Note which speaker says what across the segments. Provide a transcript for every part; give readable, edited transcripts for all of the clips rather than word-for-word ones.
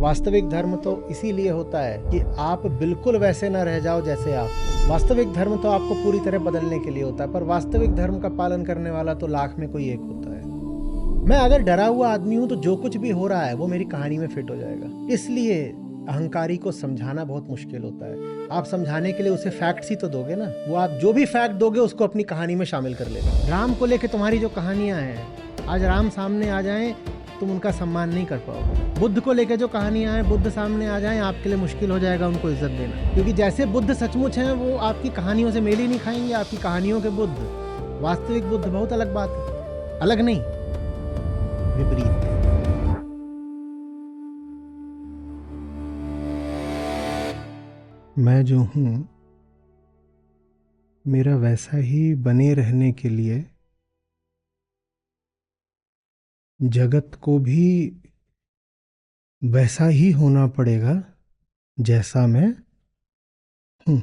Speaker 1: वास्तविक धर्म तो इसीलिए होता है कि आप बिल्कुल वैसे ना रह जाओ जैसे आप हो। वास्तविक धर्म तो आपको पूरी तरह बदलने के लिए होता है, पर वास्तविक धर्म का पालन करने वाला तो लाख में कोई एक होता है। मैं अगर डरा हुआ आदमी हूं तो जो कुछ भी हो रहा है वो मेरी कहानी में फिट हो जाएगा। इसलिए अहंकारी को समझाना बहुत मुश्किल होता है। आप समझाने के लिए उसे फैक्ट्स ही तो दोगे ना। वो आप जो भी फैक्ट दोगे उसको अपनी कहानी में शामिल कर लेगा। राम को लेके तुम्हारी जो कहानियां हैं, आज राम सामने आ जाएं तुम उनका सम्मान नहीं कर पाओगे। बुद्ध को लेके जो कहानियां हैं, बुद्ध सामने आ जाएं आपके लिए मुश्किल हो जाएगा उनको इज्जत देना, क्योंकि जैसे बुद्ध सचमुच हैं वो आपकी कहानियों से मेल ही नहीं खाएंगे। आपकी कहानियों के बुद्ध, वास्तविक बुद्ध बहुत अलग बात है। अलग नहीं, विपरीत। मैं जो हूं मेरा वैसा ही बने रहने के लिए जगत को भी वैसा ही होना पड़ेगा जैसा मैं हूं।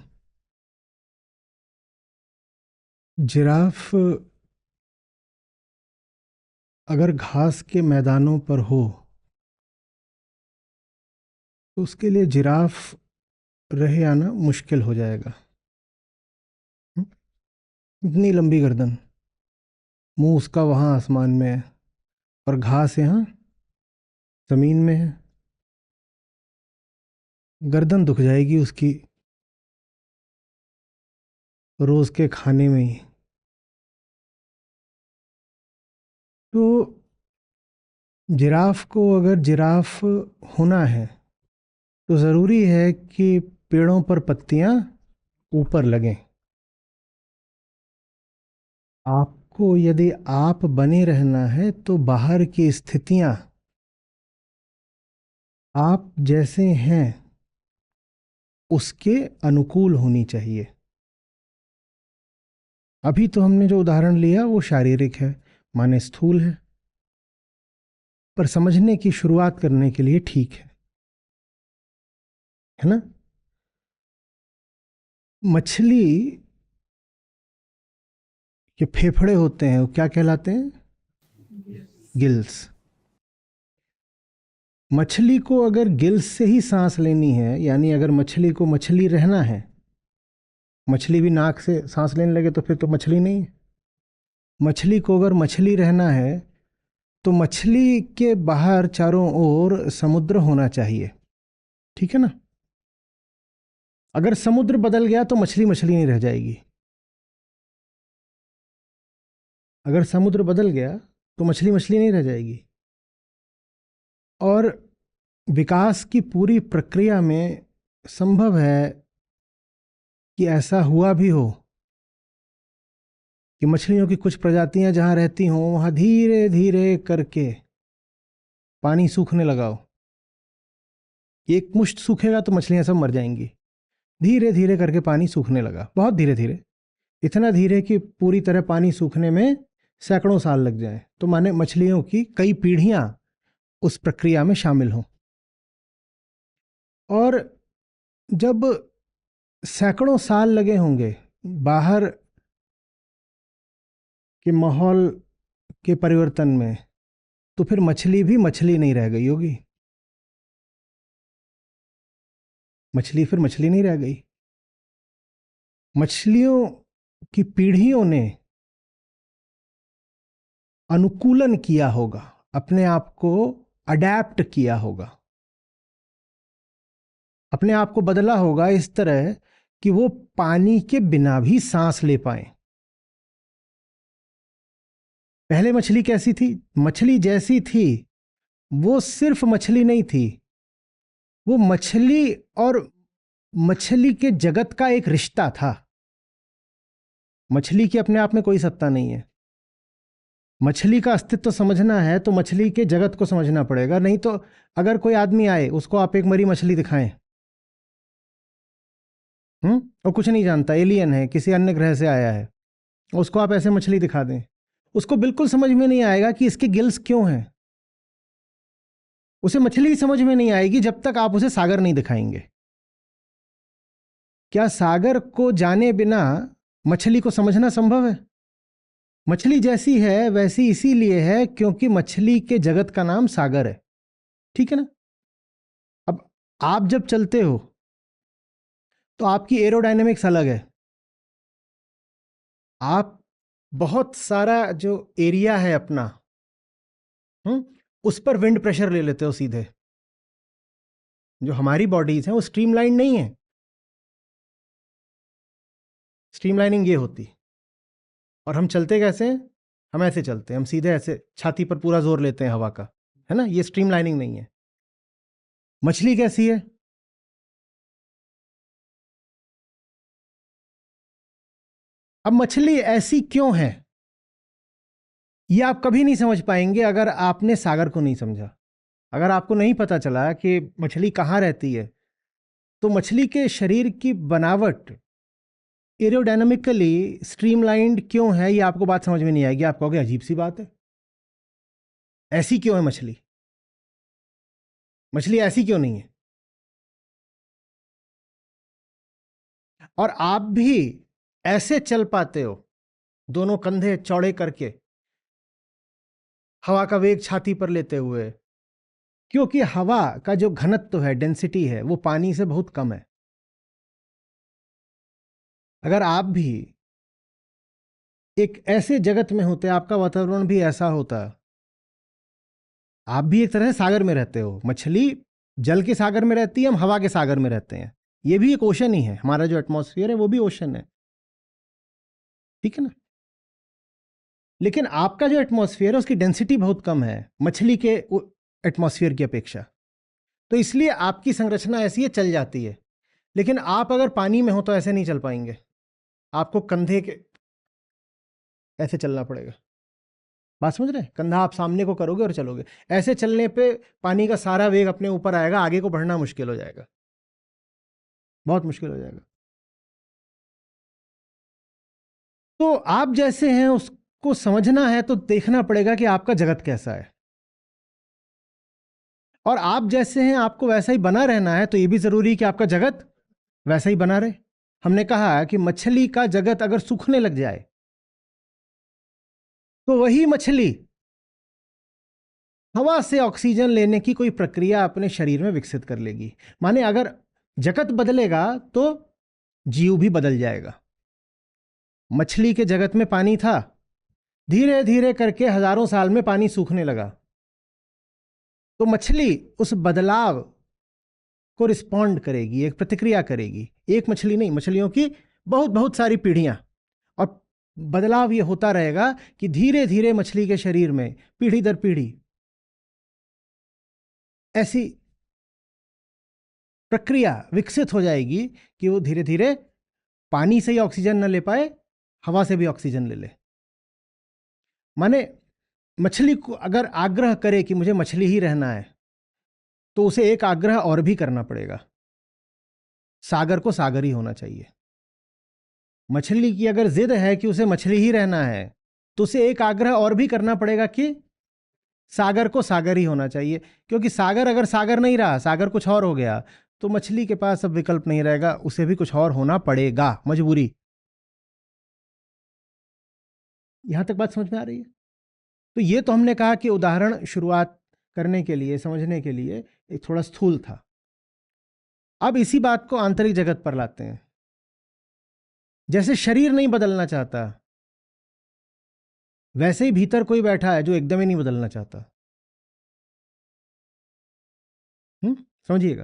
Speaker 1: जिराफ अगर घास के मैदानों पर हो तो उसके लिए जिराफ रहे आना मुश्किल हो जाएगा। इतनी लंबी गर्दन, मुंह उसका वहां आसमान में है और घास यहाँ जमीन में है। गर्दन दुख जाएगी उसकी रोज के खाने में ही। तो जिराफ को अगर जिराफ होना है तो ज़रूरी है कि पेड़ों पर पत्तियां ऊपर लगें। आपको यदि आप बने रहना है तो बाहर की स्थितियां आप जैसे हैं उसके अनुकूल होनी चाहिए। अभी तो हमने जो उदाहरण लिया वो शारीरिक है, माने स्थूल है, पर समझने की शुरुआत करने के लिए ठीक है ना। मछली के फेफड़े होते हैं, वो क्या कहलाते हैं? गिल्स। मछली को अगर गिल्स से ही सांस लेनी है, यानी अगर मछली को मछली रहना है, मछली भी नाक से सांस लेने लगे तो फिर तो मछली नहीं है। मछली को अगर मछली रहना है तो मछली के बाहर चारों ओर समुद्र होना चाहिए, ठीक है ना। अगर समुद्र बदल गया तो मछली मछली नहीं रह जाएगी। अगर समुद्र बदल गया तो मछली मछली नहीं रह जाएगी। और विकास की पूरी प्रक्रिया में संभव है कि ऐसा हुआ भी हो कि मछलियों की कुछ प्रजातियां जहां रहती हों वहां धीरे धीरे करके पानी सूखने लगाओ। एक मुश्त सूखेगा तो मछलियां सब मर जाएंगी। धीरे धीरे करके पानी सूखने लगा, बहुत धीरे धीरे, इतना धीरे कि पूरी तरह पानी सूखने में सैकड़ों साल लग जाए, तो माने मछलियों की कई पीढ़ियां उस प्रक्रिया में शामिल हों। और जब सैकड़ों साल लगे होंगे बाहर के माहौल के परिवर्तन में, तो फिर मछली भी मछली नहीं रह गई होगी। मछली फिर मछली नहीं रह गई। मछलियों की पीढ़ियों ने अनुकूलन किया होगा, अपने आप को अडैप्ट किया होगा, अपने आप को बदला होगा इस तरह कि वो पानी के बिना भी सांस ले पाए। पहले मछली कैसी थी? मछली जैसी थी वो सिर्फ मछली नहीं थी, वो मछली और मछली के जगत का एक रिश्ता था। मछली की अपने आप में कोई सत्ता नहीं है। मछली का अस्तित्व समझना है तो मछली के जगत को समझना पड़ेगा। नहीं तो अगर कोई आदमी आए उसको आप एक मरी मछली दिखाएं, और कुछ नहीं जानता, एलियन है, किसी अन्य ग्रह से आया है, उसको आप ऐसे मछली दिखा दें, उसको बिल्कुल समझ में नहीं आएगा कि इसके गिल्स क्यों हैं। उसे मछली समझ में नहीं आएगी जब तक आप उसे सागर नहीं दिखाएंगे। क्या सागर को जाने बिना मछली को समझना संभव है? मछली जैसी है वैसी इसीलिए है क्योंकि मछली के जगत का नाम सागर है, ठीक है ना। आप जब चलते हो तो आपकी एरोडायनेमिक्स अलग है। आप बहुत सारा जो एरिया है अपना, उस पर विंड प्रेशर ले लेते हो सीधे। जो हमारी बॉडीज हैं वो स्ट्रीमलाइन नहीं है। स्ट्रीमलाइनिंग ये होती, और हम चलते कैसे हैं? हम ऐसे चलते हैं, हम सीधे ऐसे छाती पर पूरा जोर लेते हैं हवा का, है ना? ये स्ट्रीमलाइनिंग नहीं है। मछली कैसी है? अब मछली ऐसी क्यों है, ये आप कभी नहीं समझ पाएंगे अगर आपने सागर को नहीं समझा। अगर आपको नहीं पता चला कि मछली कहाँ रहती है, तो मछली के शरीर की बनावट एरोडायनामिकली स्ट्रीमलाइंड क्यों है, ये आपको बात समझ में नहीं आएगी। आप कहोगे अजीब सी बात है, ऐसी क्यों है मछली? मछली ऐसी क्यों नहीं है? और आप भी ऐसे चल पाते हो, दोनों कंधे चौड़े करके, हवा का वेग छाती पर लेते हुए, क्योंकि हवा का जो घनत्व है, डेंसिटी है, वो पानी से बहुत कम है। अगर आप भी एक ऐसे जगत में होते, आपका वातावरण भी ऐसा होता, आप भी एक तरह से सागर में रहते हो। मछली जल के सागर में रहती है, हम हवा के सागर में रहते हैं। ये भी एक ओशन ही है, हमारा जो एटमॉस्फेयर है वो भी ओशन है, ठीक है ना? लेकिन आपका जो एटमॉस्फेयर है उसकी डेंसिटी बहुत कम है मछली के एटमॉस्फेयर की अपेक्षा, तो इसलिए आपकी संरचना ऐसी है, चल जाती है। लेकिन आप अगर पानी में हो तो ऐसे नहीं चल पाएंगे, आपको कंधे के ऐसे चलना पड़ेगा। बात समझ रहे हैं? कंधा आप सामने को करोगे और चलोगे, ऐसे चलने पे पानी का सारा वेग अपने ऊपर आएगा, आगे को बढ़ना मुश्किल हो जाएगा, बहुत मुश्किल हो जाएगा। तो आप जैसे हैं उसको समझना है तो देखना पड़ेगा कि आपका जगत कैसा है, और आप जैसे हैं आपको वैसा ही बना रहना है, तो ये भी जरूरी है कि आपका जगत वैसा ही बना रहे। हमने कहा कि मछली का जगत अगर सूखने लग जाए तो वही मछली हवा से ऑक्सीजन लेने की कोई प्रक्रिया अपने शरीर में विकसित कर लेगी। माने अगर जगत बदलेगा तो जीव भी बदल जाएगा। मछली के जगत में पानी था, धीरे धीरे करके हजारों साल में पानी सूखने लगा, तो मछली उस बदलाव को रिस्पॉन्ड करेगी, एक प्रतिक्रिया करेगी। एक मछली नहीं, मछलियों की बहुत बहुत सारी पीढ़ियां, और बदलाव ये होता रहेगा कि धीरे धीरे मछली के शरीर में पीढ़ी दर पीढ़ी ऐसी प्रक्रिया विकसित हो जाएगी कि वो धीरे धीरे पानी से ही ऑक्सीजन न ले पाए, हवा से भी ऑक्सीजन ले ले। माने मछली को अगर आग्रह करे कि मुझे मछली ही रहना है, तो उसे एक आग्रह और भी करना पड़ेगा, सागर को सागर ही होना चाहिए। मछली की अगर जिद है कि उसे मछली ही रहना है, तो उसे एक आग्रह और भी करना पड़ेगा कि सागर को सागर ही होना चाहिए। क्योंकि सागर अगर सागर नहीं रहा, सागर कुछ और हो गया, तो मछली के पास अब विकल्प नहीं रहेगा, उसे भी कुछ और होना पड़ेगा, मजबूरी। यहां तक बात समझ में आ रही है? तो ये तो हमने कहा कि उदाहरण शुरुआत करने के लिए, समझने के लिए एक थोड़ा स्थूल था। अब इसी बात को आंतरिक जगत पर लाते हैं। जैसे शरीर नहीं बदलना चाहता, वैसे ही भीतर कोई बैठा है जो एकदम ही नहीं बदलना चाहता। समझिएगा,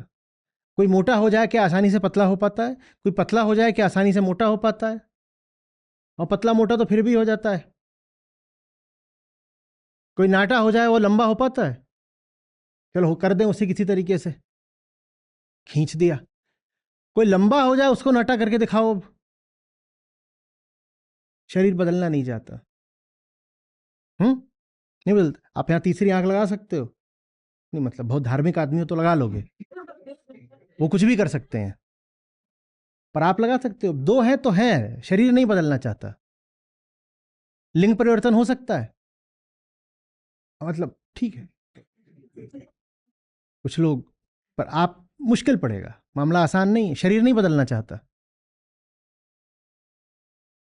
Speaker 1: कोई मोटा हो जाए क्या आसानी से पतला हो पाता है? कोई पतला हो जाए क्या आसानी से मोटा हो पाता है? और पतला मोटा तो फिर भी हो जाता है। कोई नाटा हो जाए वो लंबा हो पाता है? चलो कर दें उसे किसी तरीके से, खींच दिया। कोई लंबा हो जाए उसको नाटा करके दिखाओ। अब शरीर बदलना नहीं चाहता। नहीं बदलता। आप यहां तीसरी आंख लगा सकते हो? नहीं, मतलब बहुत धार्मिक आदमी हो तो लगा लोगे, वो कुछ भी कर सकते हैं, पर आप लगा सकते हो। दो है तो है, शरीर नहीं बदलना चाहता। लिंग परिवर्तन हो सकता है, मतलब ठीक है कुछ लोग, पर आप मुश्किल पड़ेगा, मामला आसान नहीं है। शरीर नहीं बदलना चाहता।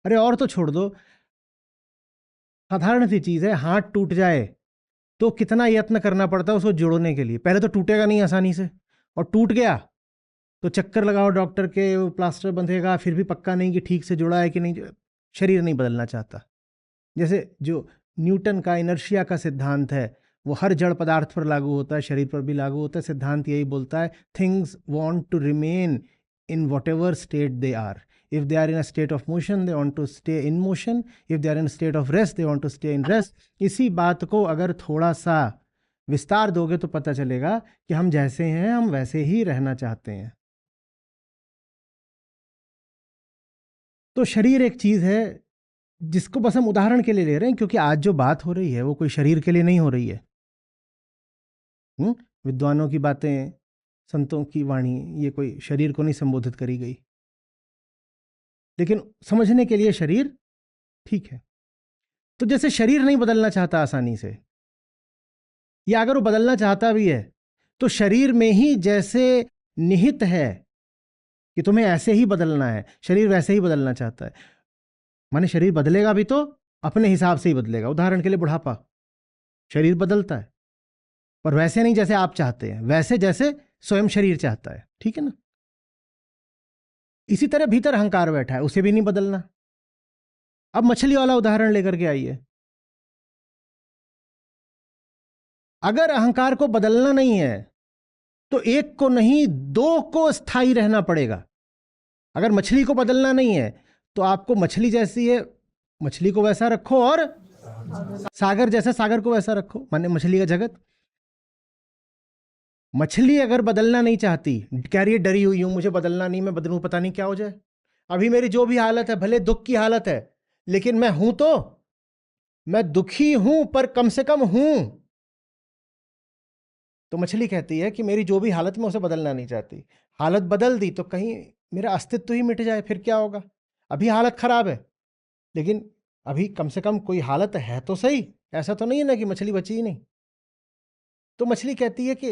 Speaker 1: अरे और तो छोड़ दो, साधारण सी चीज है, हाथ टूट जाए तो कितना यत्न करना पड़ता है उसको जोड़ने के लिए। पहले तो टूटेगा नहीं आसानी से, और टूट गया तो चक्कर लगाओ डॉक्टर के, वो प्लास्टर बंधेगा, फिर भी पक्का नहीं कि ठीक से जुड़ा है कि नहीं। शरीर नहीं बदलना चाहता। जैसे जो न्यूटन का इनर्शिया का सिद्धांत है वो हर जड़ पदार्थ पर लागू होता है, शरीर पर भी लागू होता है। सिद्धांत यही बोलता है, things want to remain in whatever state they are. If they are in a state of motion, they want to stay in motion. If they are in a state of rest, they want to stay in rest. इसी बात को अगर थोड़ा सा विस्तार दोगे तो पता चलेगा कि हम जैसे हैं हम वैसे ही रहना चाहते हैं। तो शरीर एक चीज है जिसको बस हम उदाहरण के लिए ले रहे हैं, क्योंकि आज जो बात हो रही है वो कोई शरीर के लिए नहीं हो रही है। विद्वानों की बातें, संतों की वाणी, ये कोई शरीर को नहीं संबोधित करी गई, लेकिन समझने के लिए शरीर ठीक है। तो जैसे शरीर नहीं बदलना चाहता आसानी से, या अगर वो बदलना चाहता भी है तो शरीर में ही जैसे निहित है कि तुम्हें ऐसे ही बदलना है, शरीर वैसे ही बदलना चाहता है। माने शरीर बदलेगा भी तो अपने हिसाब से ही बदलेगा। उदाहरण के लिए बुढ़ापा, शरीर बदलता है पर वैसे नहीं जैसे आप चाहते हैं, वैसे जैसे स्वयं शरीर चाहता है, ठीक है ना। इसी तरह भीतर अहंकार बैठा है, उसे भी नहीं बदलना। अब मछली वाला उदाहरण लेकर के आइए। अगर अहंकार को बदलना नहीं है तो एक को नहीं दो को स्थायी रहना पड़ेगा। अगर मछली को बदलना नहीं है तो आपको मछली जैसी है मछली को वैसा रखो, और सागर जैसा सागर को वैसा रखो। माने मछली का जगत, मछली अगर बदलना नहीं चाहती, कह रही है डरी हुई हूं, मुझे बदलना नहीं, मैं बदलूं पता नहीं क्या हो जाए, अभी मेरी जो भी हालत है भले दुख की हालत है लेकिन मैं हूं, तो मैं दुखी हूं पर कम से कम हूं। तो मछली कहती है कि मेरी जो भी हालत में उसे बदलना नहीं चाहती। हालत बदल दी तो कहीं मेरा अस्तित्व ही मिट जाए, फिर क्या होगा। अभी हालत खराब है लेकिन अभी कम से कम कोई हालत है तो सही, ऐसा तो नहीं है ना कि मछली बची ही नहीं। तो मछली कहती है कि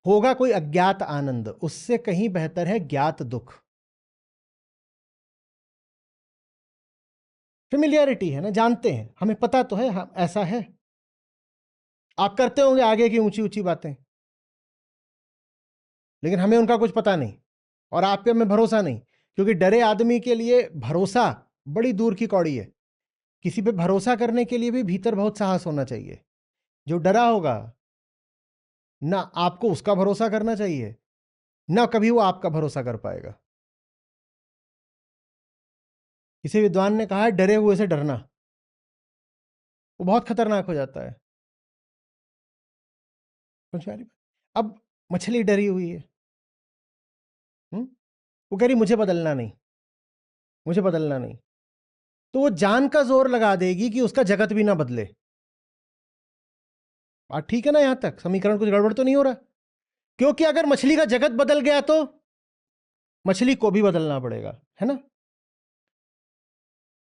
Speaker 1: होगा कोई अज्ञात आनंद, उससे कहीं बेहतर है ज्ञात दुख। फेमिलियरिटी है ना, जानते हैं, हमें पता तो है हाँ ऐसा है। आप करते होंगे आगे की ऊंची ऊंची बातें, लेकिन हमें उनका कुछ पता नहीं और आप पे हमें भरोसा नहीं, क्योंकि डरे आदमी के लिए भरोसा बड़ी दूर की कौड़ी है। किसी पे भरोसा करने के लिए भी भीतर बहुत साहस होना चाहिए। जो डरा होगा ना आपको उसका भरोसा करना चाहिए, ना कभी वो आपका भरोसा कर पाएगा। किसी विद्वान ने कहा है डरे हुए से डरना वो बहुत खतरनाक हो जाता है। अब मछली डरी हुई है, वो कह रही मुझे बदलना नहीं, मुझे बदलना नहीं, तो वो जान का जोर लगा देगी कि उसका जगत भी ना बदले। बात ठीक है ना, यहां तक समीकरण कुछ गड़बड़ तो नहीं हो रहा। क्योंकि अगर मछली का जगत बदल गया तो मछली को भी बदलना पड़ेगा, है ना।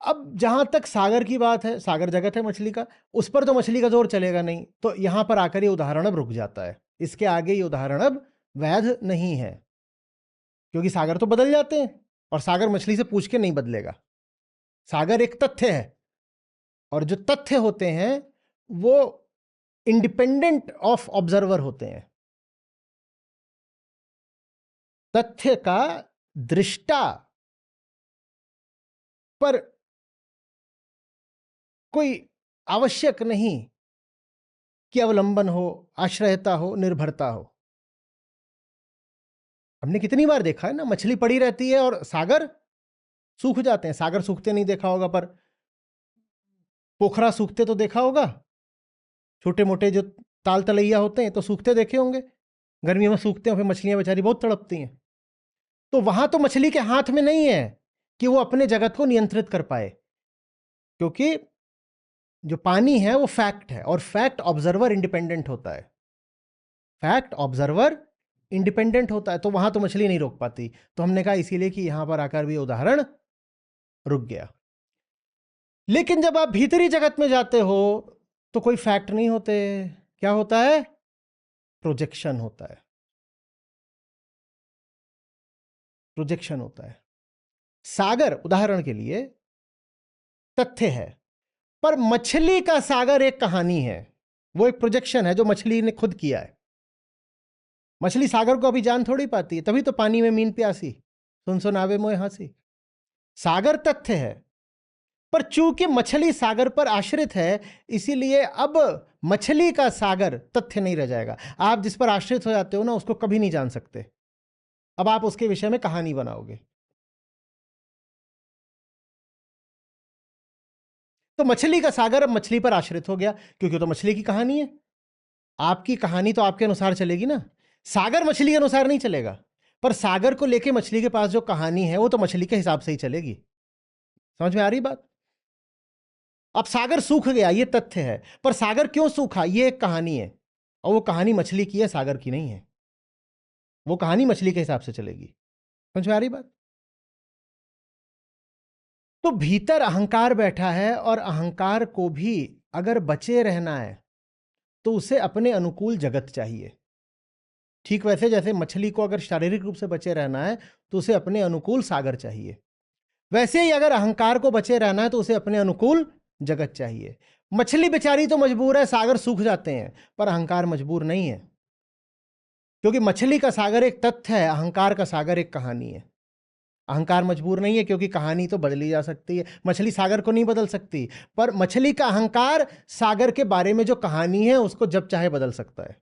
Speaker 1: अब जहां तक सागर की बात है, सागर जगत है मछली का, उस पर तो मछली का जोर चलेगा नहीं, तो यहां पर आकर ये उदाहरण अब रुक जाता है। इसके आगे ये उदाहरण अब वैध नहीं है, क्योंकि सागर तो बदल जाते हैं और सागर मछली से पूछ के नहीं बदलेगा। सागर एक तथ्य है और जो तथ्य होते हैं वो इंडिपेंडेंट ऑफ ऑब्जर्वर होते हैं। तथ्य का दृष्टा पर कोई आवश्यक नहीं कि अवलंबन हो, आश्रयता हो, निर्भरता हो। हमने कितनी बार देखा है ना, मछली पड़ी रहती है और सागर सूख जाते हैं। सागर सूखते नहीं देखा होगा, पर पोखरा सूखते तो देखा होगा। छोटे मोटे जो ताल तलैया होते हैं तो सूखते देखे होंगे, गर्मियों में सूखते हैं, फिर मछलियां बेचारी बहुत तड़पती हैं। तो वहां तो मछली के हाथ में नहीं है कि वो अपने जगत को नियंत्रित कर पाए, क्योंकि जो पानी है वो फैक्ट है और फैक्ट ऑब्जर्वर इंडिपेंडेंट होता है। फैक्ट ऑब्जर्वर इंडिपेंडेंट होता है, तो वहां तो मछली नहीं रोक पाती। तो हमने कहा इसीलिए कि यहां पर आकर भी उदाहरण रुक गया। लेकिन जब आप भीतरी जगत में जाते हो तो कोई फैक्ट नहीं होते। क्या होता है? प्रोजेक्शन होता है। प्रोजेक्शन होता है। सागर उदाहरण के लिए तथ्य है, पर मछली का सागर एक कहानी है। वो एक प्रोजेक्शन है जो मछली ने खुद किया है। मछली सागर को अभी जान थोड़ी पाती है, तभी तो पानी में मीन प्यासी, सुन सुन आवे मोए हंसी। सागर तथ्य है, पर चूंकि मछली सागर पर आश्रित है, इसीलिए अब मछली का सागर तथ्य नहीं रह जाएगा। आप जिस पर आश्रित हो जाते हो ना, उसको कभी नहीं जान सकते। अब आप उसके विषय में कहानी बनाओगे। तो मछली का सागर अब मछली पर आश्रित हो गया, क्योंकि तो मछली की कहानी है। आपकी कहानी तो आपके अनुसार चलेगी ना, सागर मछली के अनुसार नहीं चलेगा। पर सागर को लेके मछली के पास जो कहानी है, वो तो मछली के हिसाब से ही चलेगी। समझ में आ रही बात? अब सागर सूख गया, ये तथ्य है, पर सागर क्यों सूखा, ये एक कहानी है, और वो कहानी मछली की है, सागर की नहीं है। वो कहानी मछली के हिसाब से चलेगी। समझ में आ रही बात? तो भीतर अहंकार बैठा है, और अहंकार को भी अगर बचे रहना है तो उसे अपने अनुकूल जगत चाहिए। ठीक वैसे जैसे मछली को अगर शारीरिक रूप से बचे रहना है तो उसे अपने अनुकूल सागर चाहिए, वैसे ही अगर अहंकार को बचे रहना है तो उसे अपने अनुकूल जगत चाहिए। मछली बेचारी तो मजबूर है, सागर सूख जाते हैं, पर अहंकार मजबूर नहीं है, क्योंकि मछली का सागर एक तथ्य है, अहंकार का सागर एक कहानी है। अहंकार मजबूर नहीं है, क्योंकि कहानी तो बदली जा सकती है। मछली सागर को नहीं बदल सकती, पर मछली का अहंकार सागर के बारे में जो कहानी है उसको जब चाहे बदल सकता है।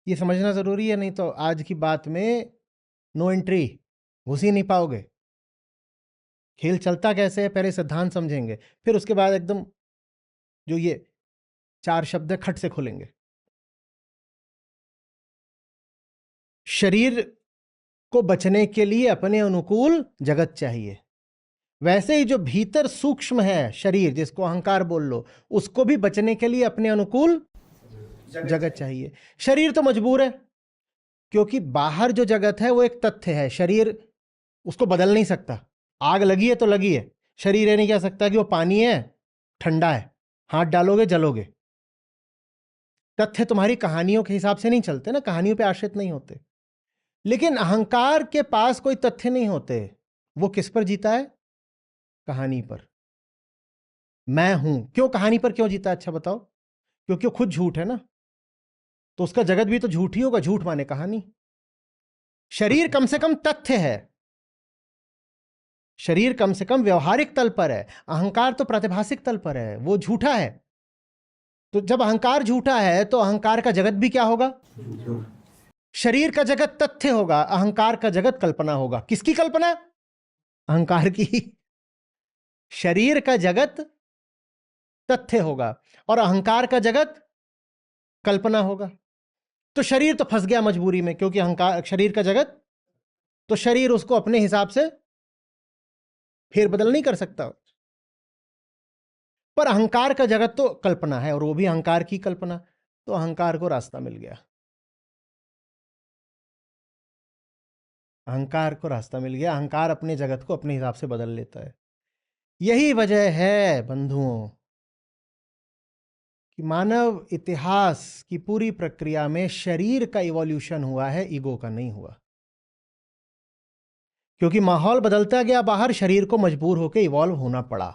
Speaker 1: ये समझना जरूरी है, नहीं तो आज की बात में नो एंट्री, घुस ही नहीं पाओगे। खेल चलता कैसे है, पहले सिद्धांत समझेंगे, फिर उसके बाद एकदम जो ये 4 शब्द है खट से खुलेंगे। शरीर को बचने के लिए अपने अनुकूल जगत चाहिए, वैसे ही जो भीतर सूक्ष्म है शरीर, जिसको अहंकार बोल लो, उसको भी बचने के लिए अपने अनुकूल जगत चाहिए। शरीर तो मजबूर है, क्योंकि बाहर जो जगत है वो एक तथ्य है, शरीर उसको बदल नहीं सकता। आग लगी है तो लगी है, शरीर ये नहीं कह सकता कि वो पानी है, ठंडा है, हाथ डालोगे जलोगे। तथ्य तुम्हारी कहानियों के हिसाब से नहीं चलते ना, कहानियों पे आश्रित नहीं होते। लेकिन अहंकार के पास कोई तथ्य नहीं होते, वो किस पर जीता है? कहानी पर। मैं हूं, क्यों कहानी पर क्यों जीता? अच्छा बताओ। क्योंकि वो खुद झूठ है ना, तो उसका जगत भी तो झूठ ही होगा, झूठ माने कहानी। शरीर कम से कम तथ्य है, शरीर कम से कम व्यवहारिक तल पर है, अहंकार तो प्रातिभासिक तल पर है, वो झूठा है। तो जब अहंकार झूठा है तो अहंकार का जगत भी क्या होगा? शरीर का जगत तथ्य होगा, अहंकार का जगत कल्पना होगा। किसकी कल्पना? अहंकार की। शरीर का जगत तथ्य होगा और अहंकार का जगत कल्पना होगा। तो शरीर तो फंस गया मजबूरी में, क्योंकि अहंकार शरीर का जगत, तो शरीर उसको अपने हिसाब से फेरबदल नहीं कर सकता। पर अहंकार का जगत तो कल्पना है, और वो भी अहंकार की कल्पना, तो अहंकार को रास्ता मिल गया। अहंकार को रास्ता मिल गया, अहंकार अपने जगत को अपने हिसाब से बदल लेता है। यही वजह है बंधुओं कि मानव इतिहास की पूरी प्रक्रिया में शरीर का इवोल्यूशन हुआ है, ईगो का नहीं हुआ। क्योंकि माहौल बदलता गया बाहर, शरीर को मजबूर होकर इवॉल्व होना पड़ा,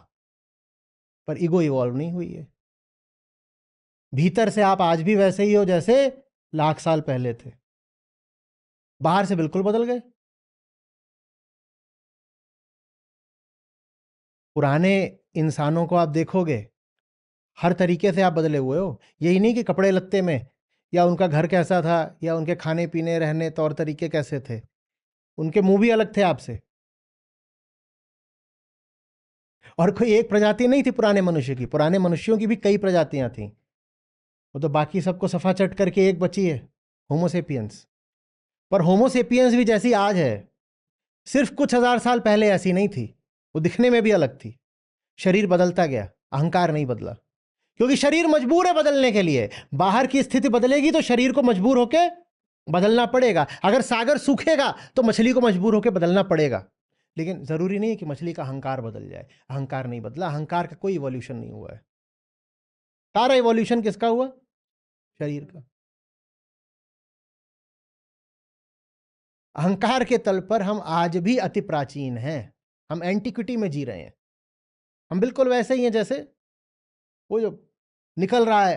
Speaker 1: पर ईगो इवॉल्व नहीं हुई है। भीतर से आप आज भी वैसे ही हो जैसे लाख साल पहले थे, बाहर से बिल्कुल बदल गए। पुराने इंसानों को आप देखोगे, हर तरीके से आप बदले हुए हो। यही नहीं कि कपड़े लत्ते में, या उनका घर कैसा था, या उनके खाने पीने रहने तौर तरीके कैसे थे, उनके मुंह भी अलग थे आपसे। और कोई एक प्रजाति नहीं थी पुराने मनुष्य की, पुराने मनुष्यों की भी कई प्रजातियां थीं। वो तो बाकी सबको सफा चट करके एक बची है, होमोसेपियंस। पर होमोसेपियंस भी जैसी आज है, सिर्फ कुछ हजार साल पहले ऐसी नहीं थी। वो दिखने में भी अलग थी। शरीर बदलता गया, अहंकार नहीं बदला, क्योंकि शरीर मजबूर है बदलने के लिए। बाहर की स्थिति बदलेगी तो शरीर को मजबूर होकर बदलना पड़ेगा। अगर सागर सूखेगा तो मछली को मजबूर होकर बदलना पड़ेगा। लेकिन जरूरी नहीं है कि मछली का अहंकार बदल जाए। अहंकार नहीं बदला, अहंकार का कोई इवोल्यूशन नहीं हुआ है। सारा इवोल्यूशन किसका हुआ? शरीर का। अहंकार के तल पर हम आज भी अति प्राचीन हैं, हम एंटिक्विटी में जी रहे हैं। हम बिल्कुल वैसे ही हैं जैसे वो जो निकल रहा है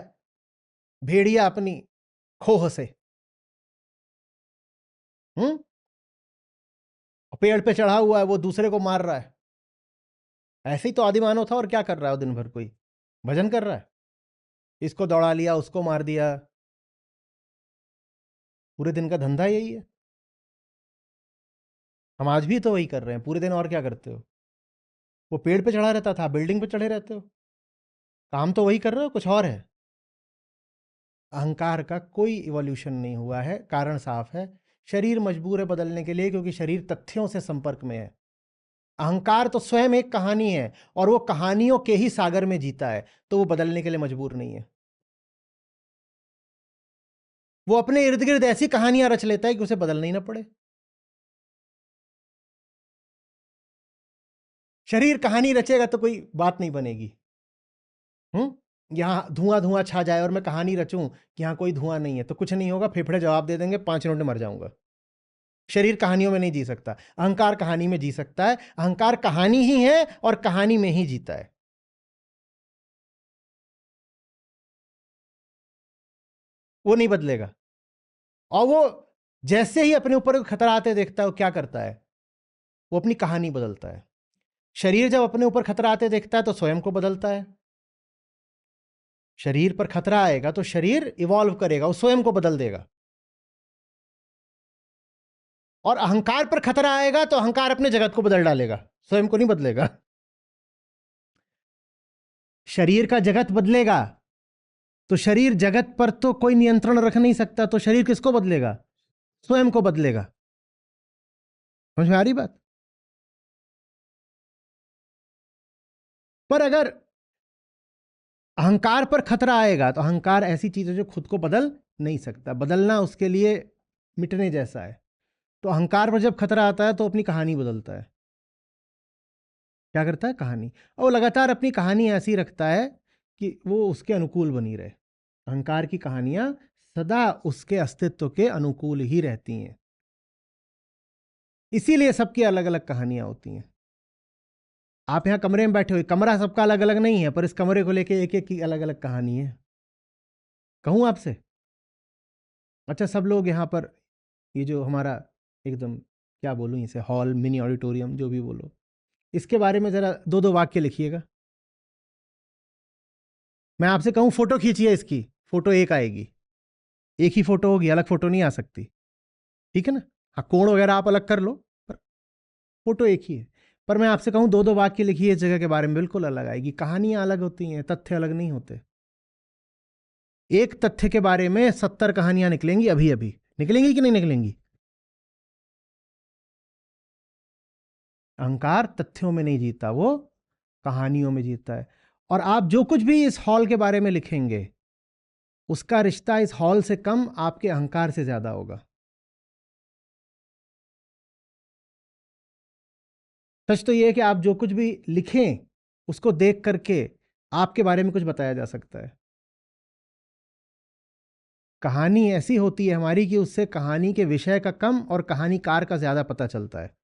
Speaker 1: भेड़िया अपनी खोह से, पेड़ पे चढ़ा हुआ है, वो दूसरे को मार रहा है। ऐसे ही तो आदि मानव था, और क्या कर रहा है वो दिन भर? कोई भजन कर रहा है, इसको दौड़ा लिया, उसको मार दिया, पूरे दिन का धंधा यही है। हम आज भी तो वही कर रहे हैं पूरे दिन, और क्या करते हो? वो पेड़ पे चढ़ा रहता था, बिल्डिंग पे चढ़े रहते हो, काम तो वही कर रहे हो, कुछ और है। अहंकार का कोई इवोल्यूशन नहीं हुआ है, कारण साफ है, शरीर मजबूर है बदलने के लिए, क्योंकि शरीर तथ्यों से संपर्क में है। अहंकार तो स्वयं एक कहानी है, और वो कहानियों के ही सागर में जीता है, तो वो बदलने के लिए मजबूर नहीं है। वो अपने इर्द गिर्द ऐसी कहानियां रच लेता है कि उसे बदलना ही ना पड़े। शरीर कहानी रचेगा तो कोई बात नहीं बनेगी। यहां धुआं धुआं छा जाए और मैं कहानी रचूं कि यहां कोई धुआं नहीं है, तो कुछ नहीं होगा, फेफड़े जवाब दे देंगे, 5 मिनट में मर जाऊंगा। शरीर कहानियों में नहीं जी सकता, अहंकार कहानी में जी सकता है। अहंकार कहानी ही है और कहानी में ही जीता है। वो नहीं बदलेगा। और वो जैसे ही अपने ऊपर खतरा आते देखता है, वो क्या करता है? वो अपनी कहानी बदलता है। शरीर जब अपने ऊपर खतरा आते देखता है तो स्वयं को बदलता है। शरीर पर खतरा आएगा तो शरीर इवॉल्व करेगा, वो स्वयं को बदल देगा। और अहंकार पर खतरा आएगा तो अहंकार अपने जगत को बदल डालेगा, स्वयं को नहीं बदलेगा। शरीर का जगत बदलेगा तो शरीर जगत पर तो कोई नियंत्रण रख नहीं सकता, तो शरीर किसको बदलेगा? स्वयं को बदलेगा। समझ में आ रही बात? पर अगर अहंकार पर खतरा आएगा तो अहंकार ऐसी चीज है जो खुद को बदल नहीं सकता, बदलना उसके लिए मिटने जैसा है। तो अहंकार पर जब खतरा आता है तो अपनी कहानी बदलता है। क्या करता है? कहानी। और वो लगातार अपनी कहानी ऐसी रखता है कि वो उसके अनुकूल बनी रहे। अहंकार की कहानियां सदा उसके अस्तित्व के अनुकूल ही रहती हैं, इसीलिए सबकी अलग अलग कहानियां होती हैं। आप यहां कमरे में बैठे हुए, कमरा सबका अलग अलग नहीं है, पर इस कमरे को लेके एक एक की अलग अलग कहानी है। कहूं आपसे? अच्छा, सब लोग यहां पर, ये जो हमारा एकदम, क्या बोलूं इसे, हॉल, मिनी ऑडिटोरियम, जो भी बोलो, इसके बारे में जरा 2-2 वाक्य लिखिएगा। मैं आपसे कहूं फोटो खींचिए इसकी, फोटो एक आएगी, एक ही फोटो होगी, अलग फोटो नहीं आ सकती। ठीक है ना? हाँ, कोण वगैरह आप अलग कर लो, पर फोटो एक ही है। पर मैं आपसे कहूं 2-2 वाक्य लिखिए इस जगह के बारे में, बिल्कुल अलग आएगी। कहानियां अलग होती हैं, तथ्य अलग नहीं होते। एक तथ्य के बारे में 70 कहानियां निकलेंगी, अभी अभी निकलेंगी कि नहीं निकलेंगी? अहंकार तथ्यों में नहीं जीता, वो कहानियों में जीता है। और आप जो कुछ भी इस हॉल के बारे में लिखेंगे, उसका रिश्ता इस हॉल से कम आपके अहंकार से ज्यादा होगा। सच तो यह है कि आप जो कुछ भी लिखें, उसको देख करके आपके बारे में कुछ बताया जा सकता है। कहानी ऐसी होती है हमारी कि उससे कहानी के विषय का कम और कहानीकार का ज्यादा पता चलता है।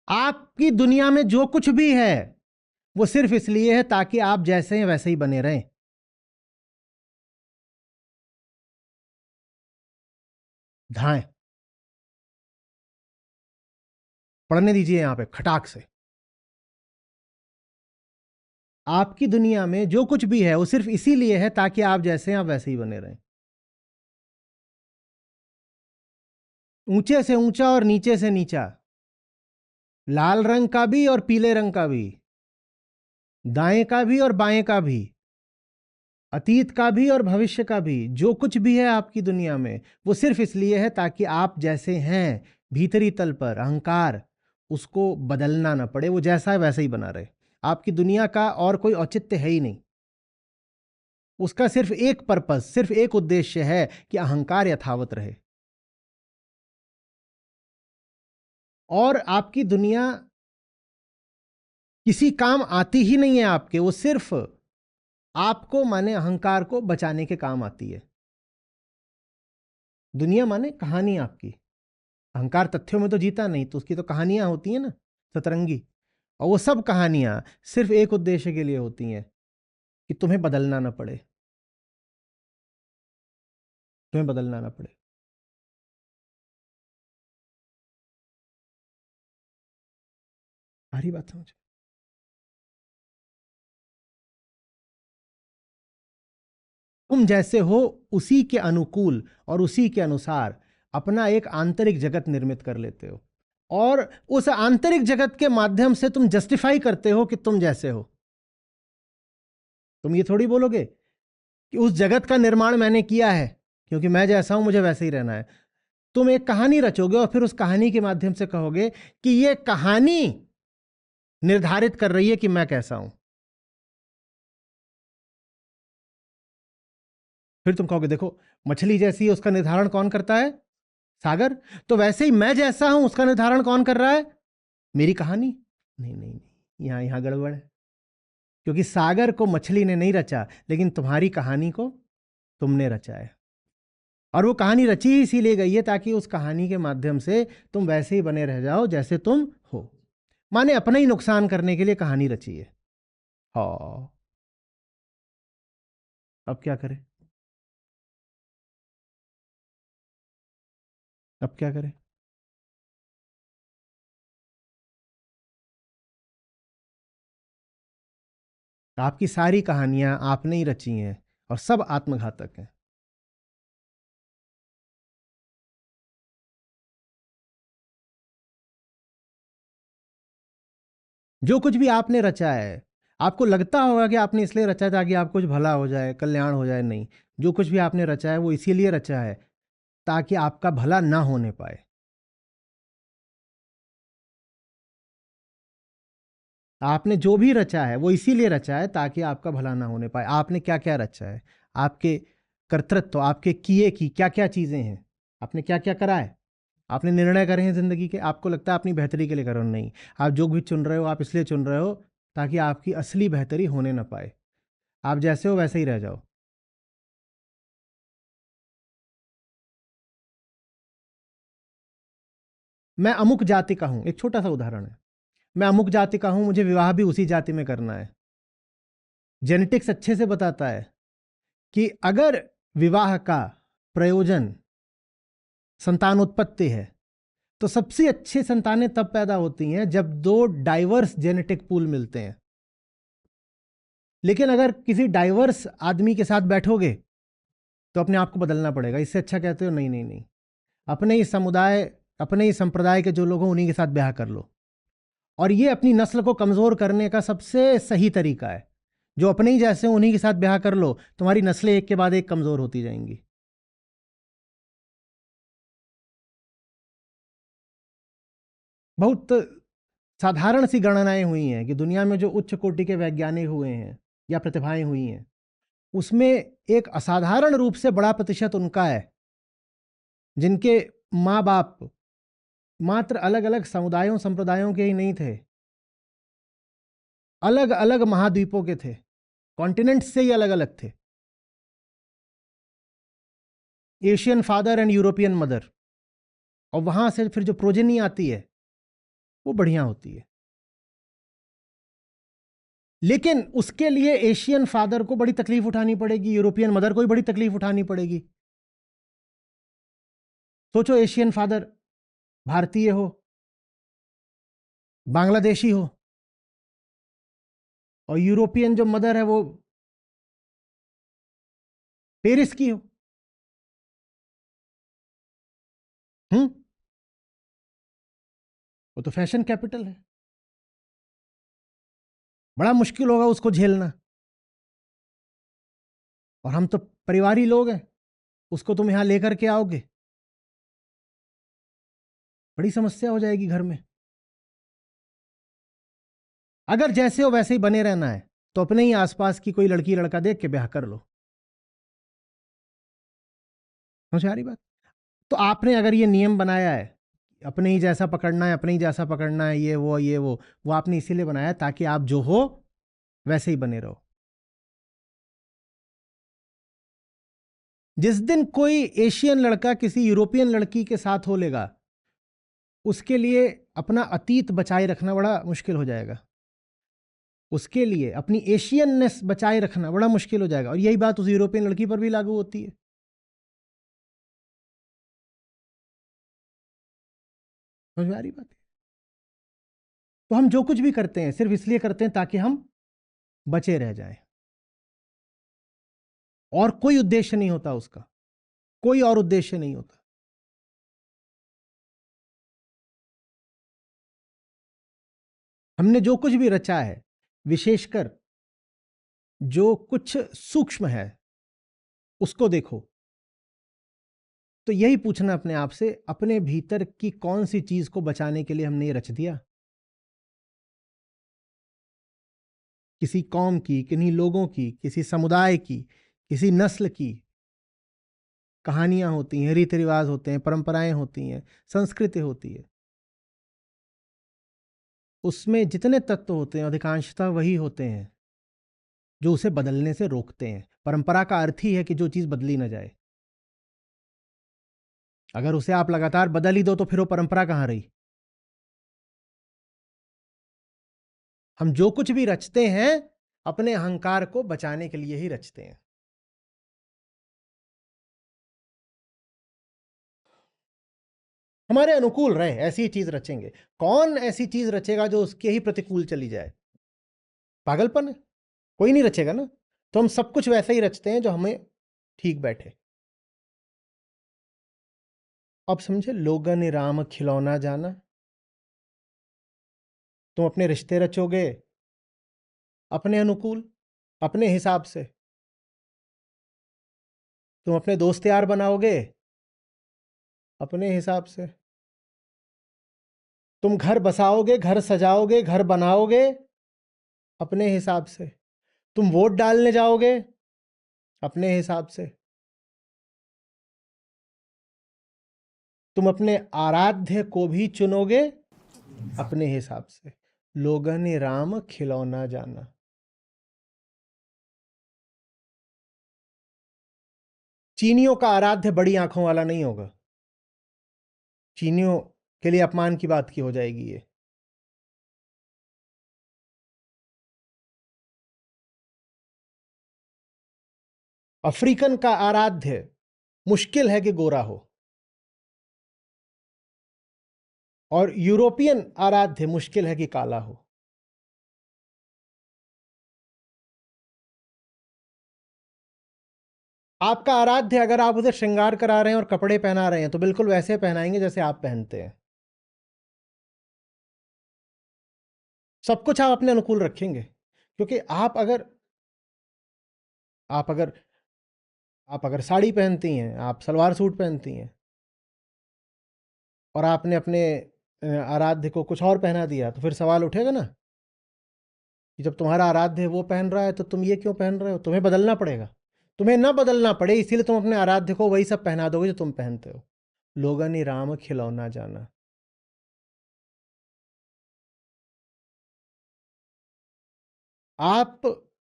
Speaker 1: आपकी दुनिया में जो कुछ भी है वो सिर्फ इसलिए है ताकि आप जैसे हैं वैसे ही बने रहें। धाएं, पढ़ने दीजिए यहां पे खटाक से। आपकी दुनिया में जो कुछ भी है वो सिर्फ इसीलिए है ताकि आप जैसे हैं आप वैसे ही बने रहें। ऊंचे से ऊंचा और नीचे से नीचा, लाल रंग का भी और पीले रंग का भी, दाएं का भी और बाएं का भी, अतीत का भी और भविष्य का भी, जो कुछ भी है आपकी दुनिया में वो सिर्फ इसलिए है ताकि आप जैसे हैं भीतरी तल पर अहंकार उसको बदलना ना पड़े, वो जैसा है वैसा ही बना रहे। आपकी दुनिया का और कोई औचित्य है ही नहीं। उसका सिर्फ एक पर्पस, सिर्फ एक उद्देश्य है कि अहंकार यथावत रहे। और आपकी दुनिया किसी काम आती ही नहीं है आपके, वो सिर्फ आपको माने अहंकार को बचाने के काम आती है। दुनिया माने कहानी आपकी। अहंकार तथ्यों में तो जीता नहीं, तो उसकी तो कहानियां होती हैं ना, सतरंगी। और वो सब कहानियां सिर्फ एक उद्देश्य के लिए होती हैं कि तुम्हें बदलना ना पड़े, तुम्हें बदलना ना पड़े। सारी बात समझ। तुम जैसे हो उसी के अनुकूल और उसी के अनुसार अपना एक आंतरिक जगत निर्मित कर लेते हो, और उस आंतरिक जगत के माध्यम से तुम जस्टिफाई करते हो कि तुम जैसे हो। तुम ये थोड़ी बोलोगे कि उस जगत का निर्माण मैंने किया है, क्योंकि मैं जैसा हूं मुझे वैसे ही रहना है। तुम एक कहानी रचोगे और फिर उस कहानी के माध्यम से कहोगे कि ये कहानी निर्धारित कर रही है कि मैं कैसा हूं। फिर तुम कहोगे देखो, मछली जैसी है उसका निर्धारण कौन करता है? सागर। तो वैसे ही मैं जैसा हूं उसका निर्धारण कौन कर रहा है? मेरी कहानी। नहीं नहीं नहीं, यहां यहां गड़बड़ है, क्योंकि सागर को मछली ने नहीं रचा, लेकिन तुम्हारी कहानी को तुमने रचा है। और वो कहानी रची ही इसीलिए गई है ताकि उस कहानी के माध्यम से तुम वैसे ही बने रह जाओ जैसे तुम हो। माने अपना ही नुकसान करने के लिए कहानी रची है। हाँ, अब क्या करें? अब क्या करें? आपकी सारी कहानियां आपने ही रची हैं और सब आत्मघातक हैं। जो कुछ भी आपने रचा है, आपको लगता होगा कि आपने इसलिए रचा है ताकि आप कुछ भला हो जाए, कल्याण हो जाए। नहीं, जो कुछ भी आपने रचा है वो इसीलिए रचा है ताकि आपका भला ना होने पाए। आपने जो भी रचा है वो इसीलिए रचा है ताकि आपका भला ना होने पाए। आपने क्या क्या रचा है? आपके कर्तृत्व, आपके किए की क्या क्या चीजें हैं, आपने क्या क्या करा है, आपने निर्णय करे हैं जिंदगी के, आपको लगता है अपनी बेहतरी के लिए कर रहे हो। नहीं, आप जो भी चुन रहे हो आप इसलिए चुन रहे हो ताकि आपकी असली बेहतरी होने ना पाए। आप जैसे हो वैसे ही रह जाओ। मैं अमुक जाति का हूं, एक छोटा सा उदाहरण है। मैं अमुक जाति का हूं, मुझे विवाह भी उसी जाति में करना है। जेनेटिक्स अच्छे से बताता है कि अगर विवाह का प्रयोजन संतानोत्पत्ति है तो सबसे अच्छी संतानें तब पैदा होती हैं जब दो डाइवर्स जेनेटिक पूल मिलते हैं। लेकिन अगर किसी डाइवर्स आदमी के साथ बैठोगे तो अपने आप को बदलना पड़ेगा। इससे अच्छा कहते हो नहीं नहीं नहीं, अपने ही समुदाय, अपने ही संप्रदाय के जो लोग हैं उन्हीं के साथ ब्याह कर लो। और ये अपनी नस्ल को कमजोर करने का सबसे सही तरीका है। जो अपने ही जैसे उन्हीं के साथ ब्याह कर लो, तुम्हारी नस्लें एक के बाद एक कमजोर होती जाएंगी। बहुत साधारण सी गणनाएं हुई हैं कि दुनिया में जो उच्च कोटि के वैज्ञानिक हुए हैं या प्रतिभाएं हुई हैं, उसमें एक असाधारण रूप से बड़ा प्रतिशत उनका है जिनके माँ बाप मात्र अलग अलग समुदायों संप्रदायों के ही नहीं थे, अलग अलग महाद्वीपों के थे, कॉन्टिनेंट से ही अलग अलग थे। Asian father and European mother. और वहां से फिर जो प्रोजेनी आती है वो बढ़िया होती है। लेकिन उसके लिए एशियन फादर को बड़ी तकलीफ उठानी पड़ेगी, यूरोपियन मदर को भी बड़ी तकलीफ उठानी पड़ेगी। सोचो, एशियन फादर भारतीय हो, बांग्लादेशी हो, और यूरोपियन जो मदर है वो पेरिस की हो। हम्म, वो तो फैशन कैपिटल है। बड़ा मुश्किल होगा उसको झेलना। और हम तो परिवारी लोग हैं, उसको तुम यहां लेकर के आओगे, बड़ी समस्या हो जाएगी घर में। अगर जैसे हो वैसे ही बने रहना है तो अपने ही आसपास की कोई लड़की लड़का देख के ब्याह कर लो। समझ आ रही बात? तो आपने अगर ये नियम बनाया है, अपने ही जैसा पकड़ना है, अपने ही जैसा पकड़ना है, ये वो आपने इसीलिए बनाया है ताकि आप जो हो वैसे ही बने रहो। जिस दिन कोई एशियन लड़का किसी यूरोपियन लड़की के साथ हो लेगा, उसके लिए अपना अतीत बचाए रखना बड़ा मुश्किल हो जाएगा। उसके लिए अपनी एशियननेस बचाए रखना बड़ा मुश्किल हो जाएगा। और यही बात उस यूरोपियन लड़की पर भी लागू होती है। समझ में आ रही बात है? तो हम जो कुछ भी करते हैं सिर्फ इसलिए करते हैं ताकि हम बचे रह जाएं, और कोई उद्देश्य नहीं होता उसका, कोई और उद्देश्य नहीं होता। हमने जो कुछ भी रचा है, विशेषकर जो कुछ सूक्ष्म है, उसको देखो। तो यही पूछना अपने आप से, अपने भीतर की कौन सी चीज को बचाने के लिए हमने ये रच दिया? किसी कौम की, किन्हीं लोगों की, किसी समुदाय की, किसी नस्ल की कहानियां होती हैं, रीति रिवाज होते हैं, परंपराएं होती हैं, संस्कृति होती है। उसमें जितने तत्व होते हैं अधिकांशतः वही होते हैं जो उसे बदलने से रोकते हैं। परंपरा का अर्थ ही है कि जो चीज बदली ना जाए। अगर उसे आप लगातार बदल ही दो तो फिर वो परंपरा कहां रही? हम जो कुछ भी रचते हैं अपने अहंकार को बचाने के लिए ही रचते हैं। हमारे अनुकूल रहे ऐसी चीज रचेंगे। कौन ऐसी चीज रचेगा जो उसके ही प्रतिकूल चली जाए? पागलपन है। कोई नहीं रचेगा ना। तो हम सब कुछ वैसे ही रचते हैं जो हमें ठीक बैठे। अब समझे, लोगन राम खिलौना जाना। तुम अपने रिश्ते रचोगे अपने अनुकूल, अपने हिसाब से। तुम अपने दोस्त यार बनाओगे अपने हिसाब से। तुम घर बसाओगे, घर सजाओगे, घर बनाओगे अपने हिसाब से। तुम वोट डालने जाओगे अपने हिसाब से। तुम अपने आराध्य को भी चुनोगे अपने हिसाब से। लोगन राम खिलौना जाना। चीनियों का आराध्य बड़ी आंखों वाला नहीं होगा। चीनियों के लिए अपमान की बात की हो जाएगी ये। अफ्रीकन का आराध्य मुश्किल है कि गोरा हो, और यूरोपियन आराध्य मुश्किल है कि काला हो। आपका आराध्य अगर आप उसे श्रृंगार करा रहे हैं और कपड़े पहना रहे हैं तो बिल्कुल वैसे पहनाएंगे जैसे आप पहनते हैं। सब कुछ आप अपने अनुकूल रखेंगे, क्योंकि आप अगर आप अगर साड़ी पहनती हैं, आप सलवार सूट पहनती हैं, और आपने अपने आराध्य को कुछ और पहना दिया, तो फिर सवाल उठेगा ना कि जब तुम्हारा आराध्य वो पहन रहा है तो तुम ये क्यों पहन रहे हो? तुम्हें बदलना पड़ेगा। तुम्हें ना बदलना पड़े इसीलिए तुम अपने आराध्य को वही सब पहना दोगे जो तुम पहनते हो। लोगन राम खिलौना जाना। आप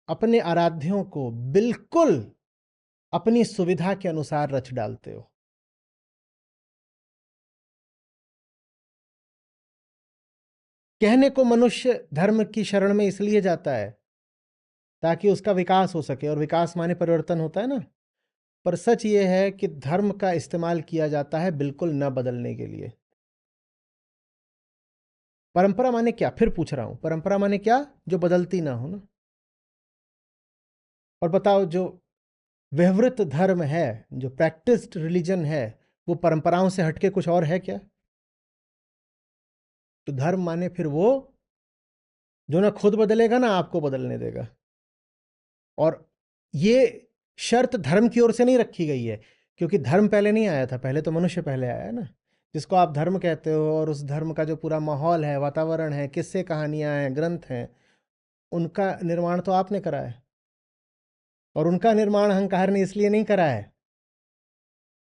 Speaker 1: अपने आराध्यों को बिल्कुल अपनी सुविधा के अनुसार रच डालते हो। कहने को मनुष्य धर्म की शरण में इसलिए जाता है ताकि उसका विकास हो सके, और विकास माने परिवर्तन होता है ना। पर सच ये है कि धर्म का इस्तेमाल किया जाता है बिल्कुल न बदलने के लिए। परंपरा माने क्या? फिर पूछ रहा हूं, परंपरा माने क्या? जो बदलती ना हो ना। और बताओ, जो व्यवहारिक धर्म है, जो प्रैक्टिस्ड रिलीजन है, वो परंपराओं से हटके कुछ और है क्या? तो धर्म माने फिर वो जो ना खुद बदलेगा ना आपको बदलने देगा। और ये शर्त धर्म की ओर से नहीं रखी गई है, क्योंकि धर्म पहले नहीं आया था, पहले तो मनुष्य पहले आया है ना। जिसको आप धर्म कहते हो, और उस धर्म का जो पूरा माहौल है, वातावरण है, किस्से कहानियां हैं, ग्रंथ हैं, उनका निर्माण तो आपने करा है। और उनका निर्माण अहंकार ने इसलिए नहीं करा है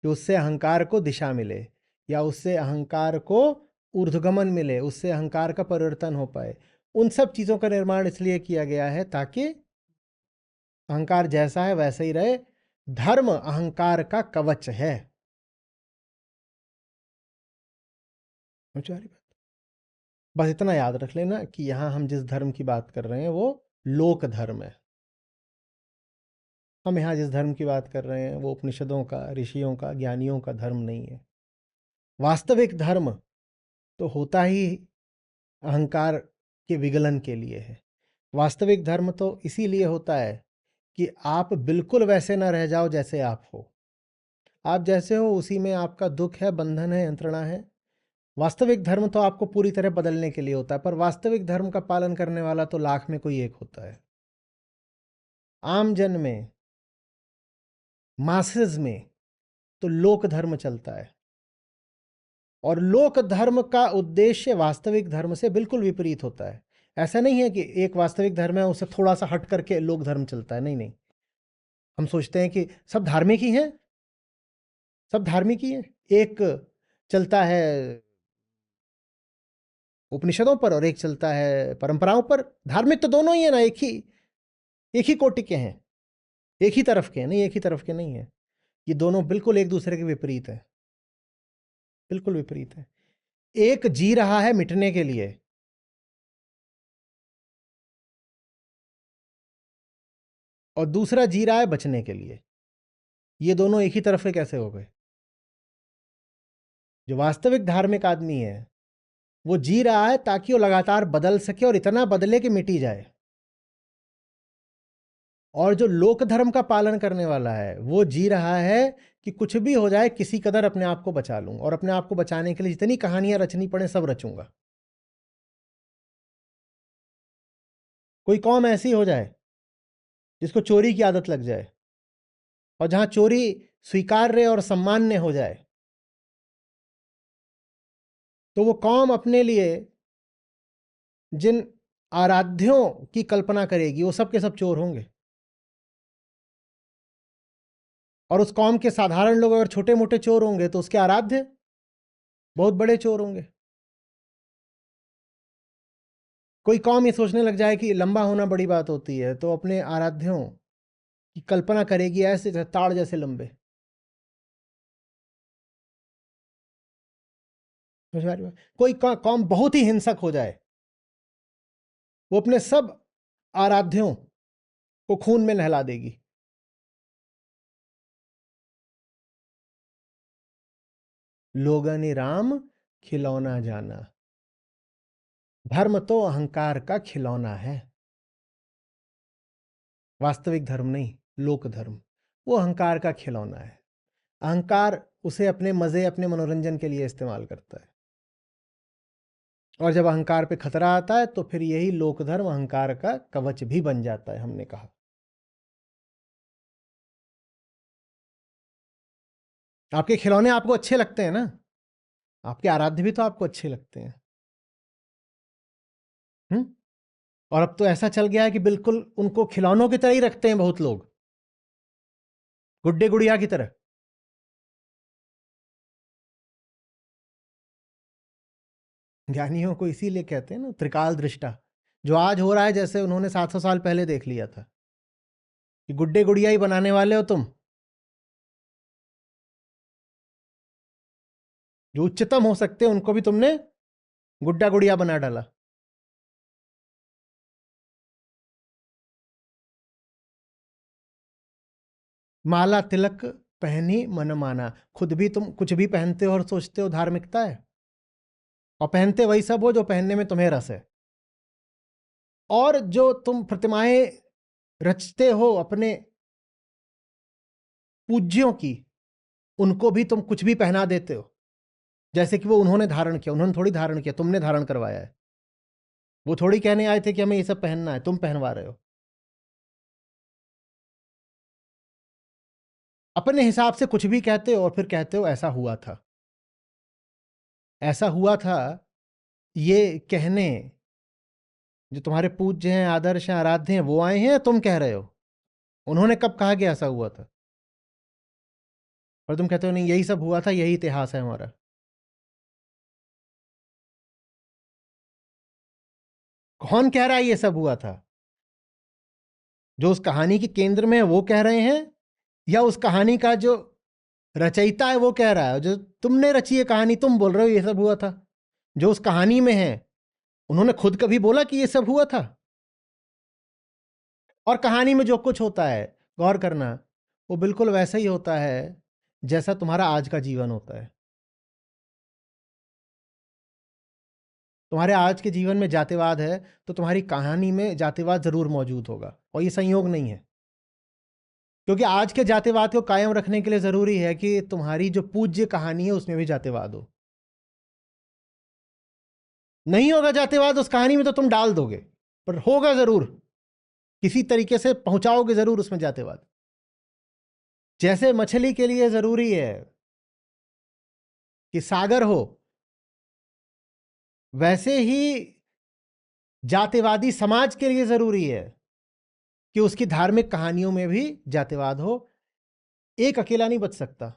Speaker 1: कि उससे अहंकार को दिशा मिले, या उससे अहंकार को ऊर्ध्वगमन मिले, उससे अहंकार का परिवर्तन हो पाए। उन सब चीज़ों का निर्माण इसलिए किया गया है ताकि अहंकार जैसा है वैसे ही रहे। धर्म अहंकार का कवच है। समझ आ रही बात? बस इतना याद रख लेना कि यहां हम जिस धर्म की बात कर रहे हैं वो लोक धर्म है। हम यहाँ जिस धर्म की बात कर रहे हैं वो उपनिषदों का, ऋषियों का, ज्ञानियों का धर्म नहीं है। वास्तविक धर्म तो होता ही अहंकार के विगलन के लिए है। वास्तविक धर्म तो इसीलिए होता है कि आप बिल्कुल वैसे ना रह जाओ जैसे आप हो। आप जैसे हो उसी में आपका दुख है, बंधन है, यंत्रणा है। वास्तविक धर्म तो आपको पूरी तरह बदलने के लिए होता है, पर वास्तविक धर्म का पालन करने वाला तो लाख में कोई एक होता है। आम जन में, मासेस में तो लोक धर्म चलता है, और लोक धर्म का उद्देश्य वास्तविक धर्म से बिल्कुल विपरीत होता है। ऐसा नहीं है कि एक वास्तविक धर्म है उससे थोड़ा सा हट करके लोक धर्म चलता है, नहीं नहीं। हम सोचते हैं कि सब धार्मिक ही हैं, सब धार्मिक ही हैं। एक चलता है उपनिषदों पर और एक चलता है परंपराओं पर। धार्मिक तो दोनों ही है ना, एक ही कोटि के हैं, एक ही तरफ के हैं। नहीं, एक ही तरफ के नहीं है, ये दोनों बिल्कुल एक दूसरे के विपरीत है, बिल्कुल विपरीत है। एक जी रहा है मिटने के लिए और दूसरा जी रहा है बचने के लिए। ये दोनों एक ही तरफ के कैसे हो गए? जो वास्तविक धार्मिक आदमी है वो जी रहा है ताकि वो लगातार बदल सके और इतना बदले कि मिटी जाए। और जो लोक धर्म का पालन करने वाला है वो जी रहा है कि कुछ भी हो जाए किसी कदर अपने आप को बचा लूं, और अपने आप को बचाने के लिए जितनी कहानियां रचनी पड़े सब रचूंगा। कोई कौम ऐसी हो जाए जिसको चोरी की आदत लग जाए, और जहां चोरी स्वीकार्य और सम्मान्य हो जाए, तो वो कौम अपने लिए जिन आराध्यों की कल्पना करेगी वो सब के सब चोर होंगे। और उस कौम के साधारण लोग अगर छोटे मोटे चोर होंगे तो उसके आराध्य बहुत बड़े चोर होंगे। कोई कौम ये सोचने लग जाए कि लंबा होना बड़ी बात होती है, तो अपने आराध्यों की कल्पना करेगी ऐसे ताड़ जैसे लंबे। कोई कौम बहुत ही हिंसक हो जाए, वो अपने सब आराध्यों को खून में नहला देगी। लोगन राम खिलौना जाना। धर्म तो अहंकार का खिलौना है, वास्तविक धर्म नहीं, लोक धर्म। वो अहंकार का खिलौना है। अहंकार उसे अपने मजे, अपने मनोरंजन के लिए इस्तेमाल करता है, और जब अहंकार पे खतरा आता है तो फिर यही लोक धर्म अहंकार का कवच भी बन जाता है। हमने कहा आपके खिलौने आपको अच्छे लगते हैं ना, आपके आराध्य भी तो आपको अच्छे लगते हैं। और अब तो ऐसा चल गया है कि बिल्कुल उनको खिलौनों की तरह ही रखते हैं बहुत लोग, गुड्डे गुड़िया की तरह। ज्ञानियों को इसीलिए कहते हैं ना त्रिकाल दृष्टा। जो आज हो रहा है जैसे उन्होंने 700 साल पहले देख लिया था कि गुड्डे गुड़िया ही बनाने वाले हो तुम। जो उच्चतम हो सकते हैं उनको भी तुमने गुड्डा गुड़िया बना डाला। माला तिलक पहनी मन माना। खुद भी तुम कुछ भी पहनते हो और सोचते हो धार्मिकता है, और पहनते वही सब हो जो पहनने में तुम्हें रस है। और जो तुम प्रतिमाएं रचते हो अपने पूज्यों की, उनको भी तुम कुछ भी पहना देते हो जैसे कि वो उन्होंने धारण किया। उन्होंने थोड़ी धारण किया, तुमने धारण करवाया है। वो थोड़ी कहने आए थे कि हमें ये सब पहनना है, तुम पहनवा रहे हो। अपने हिसाब से कुछ भी कहते हो और फिर कहते हो ऐसा हुआ था, ऐसा हुआ था। ये कहने जो तुम्हारे पूज्य हैं, आदर्श हैं, आराध्य हैं, वो आए हैं, तुम कह रहे हो। उन्होंने कब कहा कि ऐसा हुआ था? और तुम कहते हो नहीं यही सब हुआ था, यही इतिहास है हमारा। कौन कह रहा है ये सब हुआ था? जो उस कहानी के केंद्र में है वो कह रहे हैं, या उस कहानी का जो रचयिता है वो कह रहा है? जो तुमने रची है कहानी, तुम बोल रहे हो ये सब हुआ था। जो उस कहानी में है उन्होंने खुद कभी बोला कि ये सब हुआ था? और कहानी में जो कुछ होता है, गौर करना, वो बिल्कुल वैसा ही होता है जैसा तुम्हारा आज का जीवन होता है। तुम्हारे आज के जीवन में जातिवाद है तो तुम्हारी कहानी में जातिवाद जरूर मौजूद होगा, और ये संयोग नहीं है। क्योंकि आज के जातिवाद को कायम रखने के लिए जरूरी है कि तुम्हारी जो पूज्य कहानी है उसमें भी जातिवाद हो। नहीं होगा जातिवाद उस कहानी में तो तुम डाल दोगे, पर होगा जरूर, किसी तरीके से पहुंचाओगे जरूर उसमें जातिवाद। जैसे मछली के लिए जरूरी है कि सागर हो, वैसे ही जातिवादी समाज के लिए जरूरी है कि उसकी धार्मिक कहानियों में भी जातिवाद हो। एक अकेला नहीं बच सकता,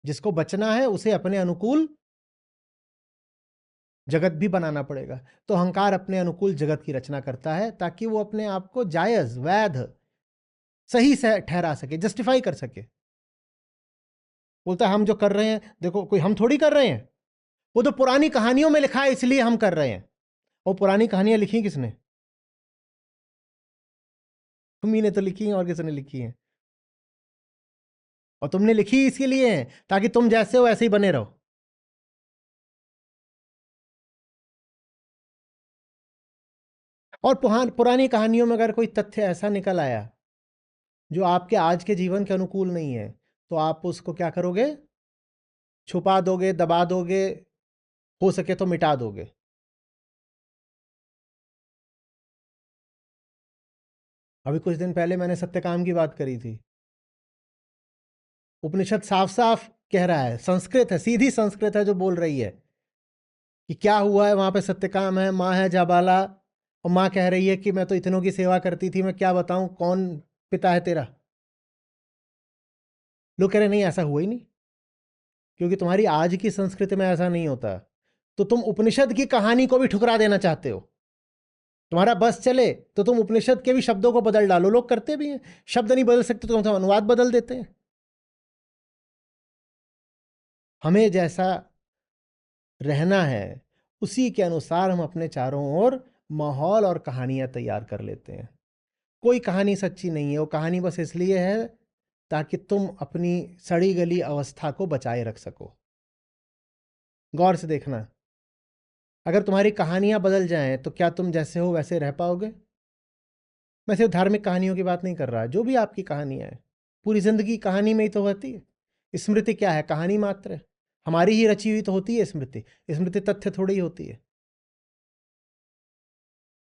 Speaker 1: जिसको बचना है उसे अपने अनुकूल जगत भी बनाना पड़ेगा। तो अहंकार अपने अनुकूल जगत की रचना करता है ताकि वो अपने आप को जायज, वैध, सही से ठहरा सके, जस्टिफाई कर सके। बोलता है हम जो कर रहे हैं, देखो कोई हम थोड़ी कर रहे हैं, वो तो पुरानी कहानियों में लिखा है इसलिए हम कर रहे हैं। वो पुरानी कहानियां लिखी किसने? तुम्ही ने तो लिखी हैं, और किसने लिखी हैं? और तुमने लिखी इसीलिए है ताकि तुम जैसे हो ऐसे ही बने रहो। और पुरानी कहानियों में अगर कोई तथ्य ऐसा निकल आया जो आपके आज के जीवन के अनुकूल नहीं है, तो आप उसको क्या करोगे? छुपा दोगे, दबा दोगे, हो सके तो मिटा दोगे। अभी कुछ दिन पहले मैंने सत्यकाम की बात करी थी। उपनिषद साफ साफ कह रहा है, संस्कृत है, सीधी संस्कृत है जो बोल रही है कि क्या हुआ है वहां पे। सत्यकाम है, माँ है जाबाला, और माँ कह रही है कि मैं तो इतनों की सेवा करती थी, मैं क्या बताऊं कौन पिता है तेरा। लोग कह रहे नहीं, ऐसा हुआ ही नहीं, क्योंकि तुम्हारी आज की संस्कृति में ऐसा नहीं होता। तो तुम उपनिषद की कहानी को भी ठुकरा देना चाहते हो। तुम्हारा बस चले तो तुम उपनिषद के भी शब्दों को बदल डालो। लोग करते भी हैं, शब्द नहीं बदल सकते तो कम से कम अनुवाद बदल देते हैं। हमें जैसा रहना है उसी के अनुसार हम अपने चारों ओर माहौल और कहानियां तैयार कर लेते हैं। कोई कहानी सच्ची नहीं है, वो कहानी बस इसलिए है ताकि तुम अपनी सड़ी गली अवस्था को बचाए रख सको। गौर से देखना, अगर तुम्हारी कहानियां बदल जाएं तो क्या तुम जैसे हो वैसे रह पाओगे? मैं सिर्फ धार्मिक कहानियों की बात नहीं कर रहा, जो भी आपकी कहानियां हैं, पूरी जिंदगी कहानी में ही तो होती है। स्मृति क्या है? कहानी मात्र है। हमारी ही रची हुई तो होती है स्मृति। स्मृति तथ्य थोड़ी ही होती है।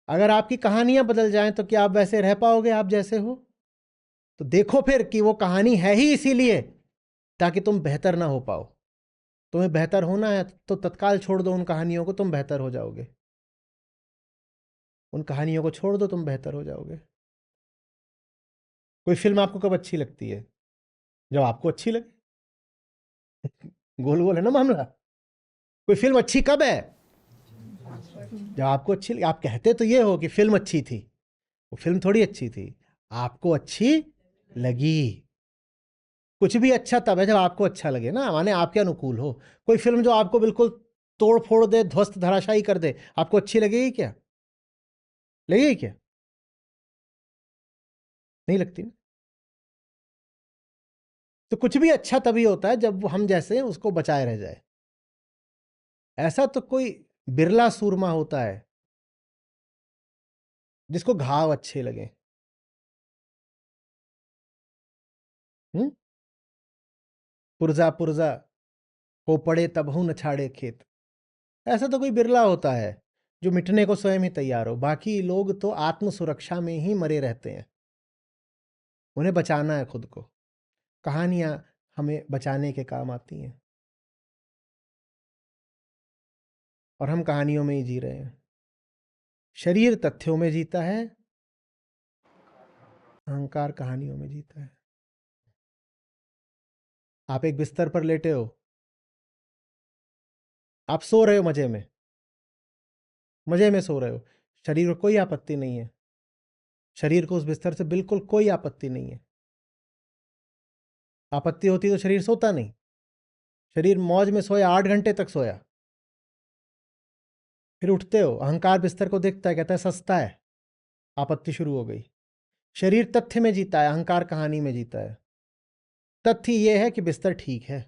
Speaker 1: अगर आपकी कहानियां बदल जाएं तो क्या आप वैसे रह पाओगे आप जैसे हो? तो देखो फिर कि वो कहानी है ही इसीलिए ताकि तुम बेहतर ना हो पाओ। तुम्हें बेहतर होना है तो तत्काल छोड़ दो उन कहानियों को, तुम बेहतर हो जाओगे। उन कहानियों को छोड़ दो, तुम बेहतर हो जाओगे। कोई फिल्म आपको कब अच्छी लगती है? जब आपको अच्छी लगे। गोल गोल है ना मामला। कोई फिल्म अच्छी कब है? जब आपको अच्छी लगी। आप कहते तो ये हो कि फिल्म अच्छी थी, वो फिल्म थोड़ी अच्छी थी, आपको अच्छी लगी। कुछ भी अच्छा तब है जब आपको अच्छा लगे ना, माने आपके अनुकूल हो। कोई फिल्म जो आपको बिल्कुल तोड़ फोड़ दे, ध्वस्त धराशायी कर दे, आपको अच्छी लगेगी क्या? लगेगी क्या? नहीं लगती ना। तो कुछ भी अच्छा तभी होता है जब हम जैसे हैं उसको बचाए रह जाए। ऐसा तो कोई बिरला सूरमा होता है जिसको घाव अच्छे लगे। हम्म। पुरजा पुरजा हो पड़े तबहू न छाड़े खेत। ऐसा तो कोई बिरला होता है जो मिटने को स्वयं ही तैयार हो। बाकी लोग तो आत्म सुरक्षा में ही मरे रहते हैं। उन्हें बचाना है खुद को। कहानियां हमें बचाने के काम आती हैं, और हम कहानियों में ही जी रहे हैं। शरीर तथ्यों में जीता है, अहंकार कहानियों में जीता है। आप एक बिस्तर पर लेटे हो, आप सो रहे हो, मजे में सो रहे हो। शरीर को कोई आपत्ति नहीं है, शरीर को उस बिस्तर से बिल्कुल कोई आपत्ति नहीं है। आपत्ति होती तो शरीर सोता नहीं। शरीर मौज में सोया, 8 घंटे तक सोया, फिर उठते हो, अहंकार बिस्तर को देखता है, कहता है सस्ता है, आपत्ति शुरू हो गई। शरीर तथ्य में जीता है, अहंकार कहानी में जीता है। तथ्य यह है कि बिस्तर ठीक है,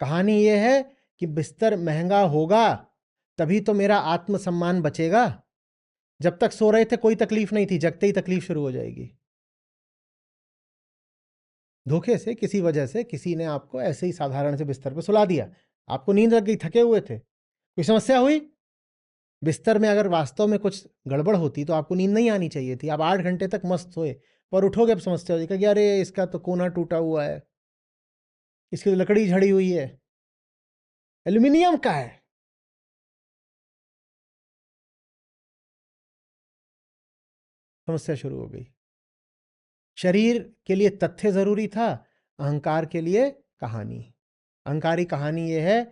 Speaker 1: कहानी यह है कि बिस्तर महंगा होगा तभी तो मेरा आत्मसम्मान बचेगा। जब तक सो रहे थे कोई तकलीफ नहीं थी, जगते ही तकलीफ शुरू हो जाएगी। धोखे से, किसी वजह से किसी ने आपको ऐसे ही साधारण से बिस्तर पर सुला दिया, आपको नींद लग गई, थके हुए थे, कोई समस्या हुई, बिस्तर में अगर वास्तव में कुछ गड़बड़ होती तो आपको नींद नहीं आनी चाहिए थी, आप 8 घंटे तक मस्त सोए, पर उठोगे अब समस्या हो जाएगी कि अरे इसका तो कोना टूटा हुआ है, इसकी तो लकड़ी झड़ी हुई है, एल्यूमिनियम का है। समस्या शुरू हो गई। शरीर के लिए तथ्य जरूरी था, अहंकार के लिए कहानी। अहंकारी कहानी यह है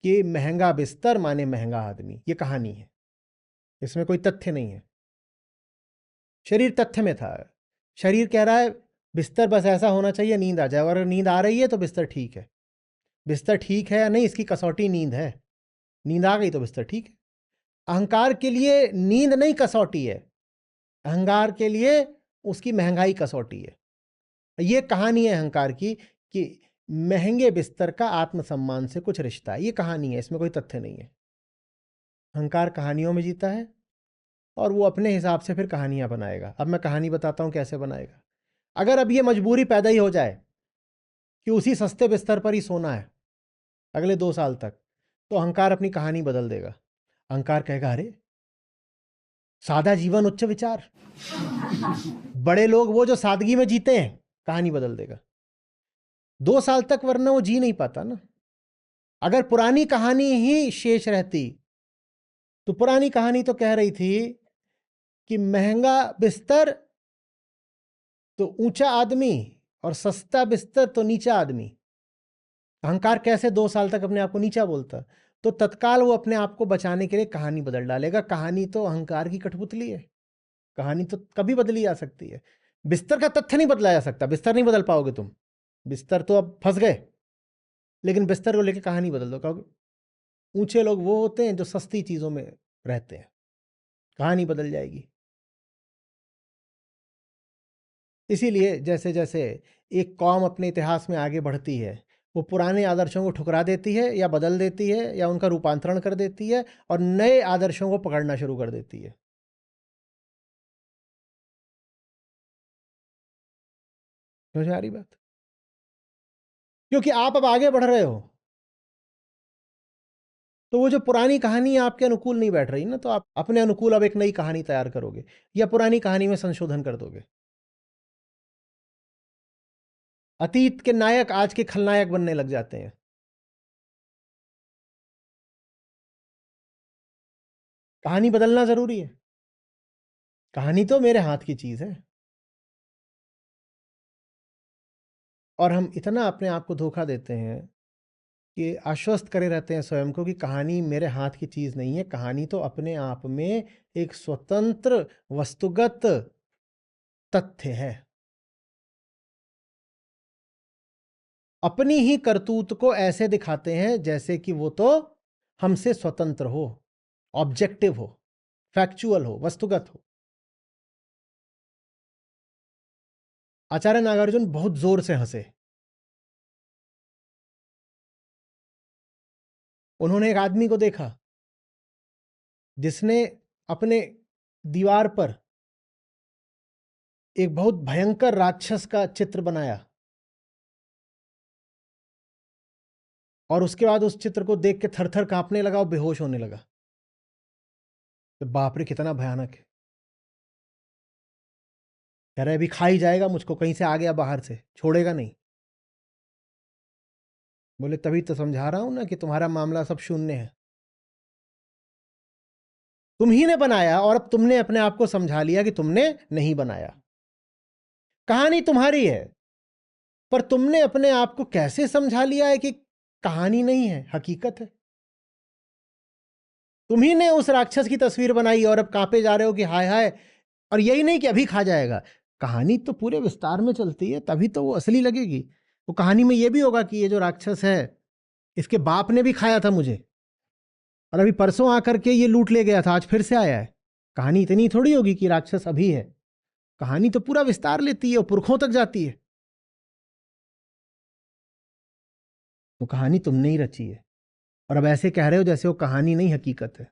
Speaker 1: कि महंगा बिस्तर माने महंगा आदमी, ये कहानी है, इसमें कोई तथ्य नहीं है। शरीर तथ्य में था, शरीर कह रहा है बिस्तर बस ऐसा होना चाहिए नींद आ जाए, और अगर नींद आ रही है तो बिस्तर ठीक है। बिस्तर ठीक है या नहीं इसकी कसौटी नींद है, नींद आ गई तो बिस्तर ठीक है। अहंकार के लिए नींद नहीं कसौटी है, अहंकार के लिए उसकी महंगाई कसौटी है। ये कहानी है अहंकार की कि महंगे बिस्तर का आत्मसम्मान से कुछ रिश्ता है, ये कहानी है, इसमें कोई तथ्य नहीं है। अहंकार कहानियों में जीता है और वो अपने हिसाब से फिर कहानियां बनाएगा। अब मैं कहानी बताता हूं कैसे बनाएगा। अगर अब ये मजबूरी पैदा ही हो जाए कि उसी सस्ते बिस्तर पर ही सोना है अगले 2 साल तक, तो अहंकार अपनी कहानी बदल देगा। अहंकार कहेगा अरे सादा जीवन उच्च विचार, बड़े लोग वो जो सादगी में जीते हैं, कहानी बदल देगा 2 साल तक, वरना वो जी नहीं पाता ना। अगर पुरानी कहानी ही शेष रहती तो पुरानी कहानी तो कह रही थी कि महंगा बिस्तर तो ऊंचा आदमी और सस्ता बिस्तर तो नीचा आदमी। अहंकार कैसे 2 साल तक अपने आप को नीचा बोलता, तो तत्काल वो अपने आप को बचाने के लिए कहानी बदल डालेगा। कहानी तो अहंकार की कठपुतली है, कहानी तो कभी बदली जा सकती है, बिस्तर का तथ्य नहीं बदला जा सकता। बिस्तर नहीं बदल पाओगे तुम, बिस्तर तो अब फंस गए, लेकिन बिस्तर को लेकर कहानी बदल दो। कहोगे ऊंचे लोग वो होते हैं जो सस्ती चीजों में रहते हैं, कहानी बदल जाएगी। इसीलिए जैसे जैसे एक कौम अपने इतिहास में आगे बढ़ती है, वो पुराने आदर्शों को ठुकरा देती है या बदल देती है या उनका रूपांतरण कर देती है और नए आदर्शों को पकड़ना शुरू कर देती है। समझ आ रही बात? क्योंकि आप अब आगे बढ़ रहे हो, तो वो जो पुरानी कहानी आपके अनुकूल नहीं बैठ रही ना, तो आप अपने अनुकूल अब एक नई कहानी तैयार करोगे या पुरानी कहानी में संशोधन कर दोगे। अतीत के नायक आज के खलनायक बनने लग जाते हैं। कहानी बदलना जरूरी है, कहानी तो मेरे हाथ की चीज है। और हम इतना अपने आप को धोखा देते हैं कि आश्वस्त करे रहते हैं स्वयं को कि कहानी मेरे हाथ की चीज नहीं है। कहानी तो अपने आप में एक स्वतंत्र वस्तुगत तथ्य है, अपनी ही करतूत को ऐसे दिखाते हैं जैसे कि वो तो हमसे स्वतंत्र हो, ऑब्जेक्टिव हो, फैक्चुअल हो, वस्तुगत हो। आचार्य नागार्जुन बहुत जोर से हंसे। उन्होंने एक आदमी को देखा जिसने अपने दीवार पर एक बहुत भयंकर राक्षस का चित्र बनाया और उसके बाद उस चित्र को देख के थर थर कांपने लगा और बेहोश होने लगा। तो बाप रे कितना भयानक है। कह रहा है अभी खा ही जाएगा मुझको, कहीं से आ गया बाहर से, छोड़ेगा नहीं। बोले तभी तो समझा रहा हूं ना कि तुम्हारा मामला सब शून्य है, तुम ही ने बनाया और अब तुमने अपने आप को समझा लिया कि तुमने नहीं बनाया। कहानी तुम्हारी है, पर तुमने अपने आप को कैसे समझा लिया है कि कहानी नहीं है, हकीकत है। तुम्ही ने उस राक्षस की तस्वीर बनाई और अब कांपे जा रहे हो कि हाय हाय। और यही नहीं कि अभी खा जाएगा, कहानी तो पूरे विस्तार में चलती है, तभी तो वो असली लगेगी। वो कहानी में ये भी होगा कि ये जो राक्षस है इसके बाप ने भी खाया था मुझे, और अभी परसों आकर के ये लूट ले गया था, आज फिर से आया है। कहानी इतनी थोड़ी होगी कि राक्षस अभी है, कहानी तो पूरा विस्तार लेती है और पुरखों तक जाती है। वो कहानी तुमने ही रची है, और अब ऐसे कह रहे हो जैसे वो कहानी नहीं हकीकत है।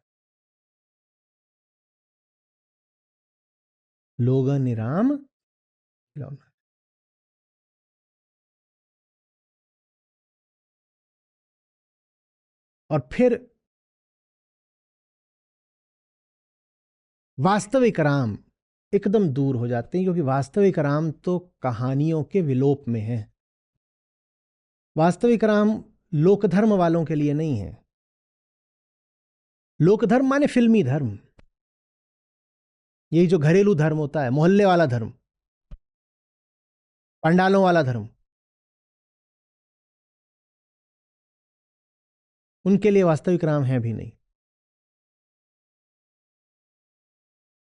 Speaker 1: लोग निराम खिलौना। और फिर वास्तविक राम एकदम दूर हो जाते हैं, क्योंकि वास्तविक राम तो कहानियों के विलोप में है। वास्तविक राम लोकधर्म वालों के लिए नहीं है। लोकधर्म माने फिल्मी धर्म, यही जो घरेलू धर्म होता है, मोहल्ले वाला धर्म, पंडालों वाला धर्म, उनके लिए वास्तविक राम है भी नहीं।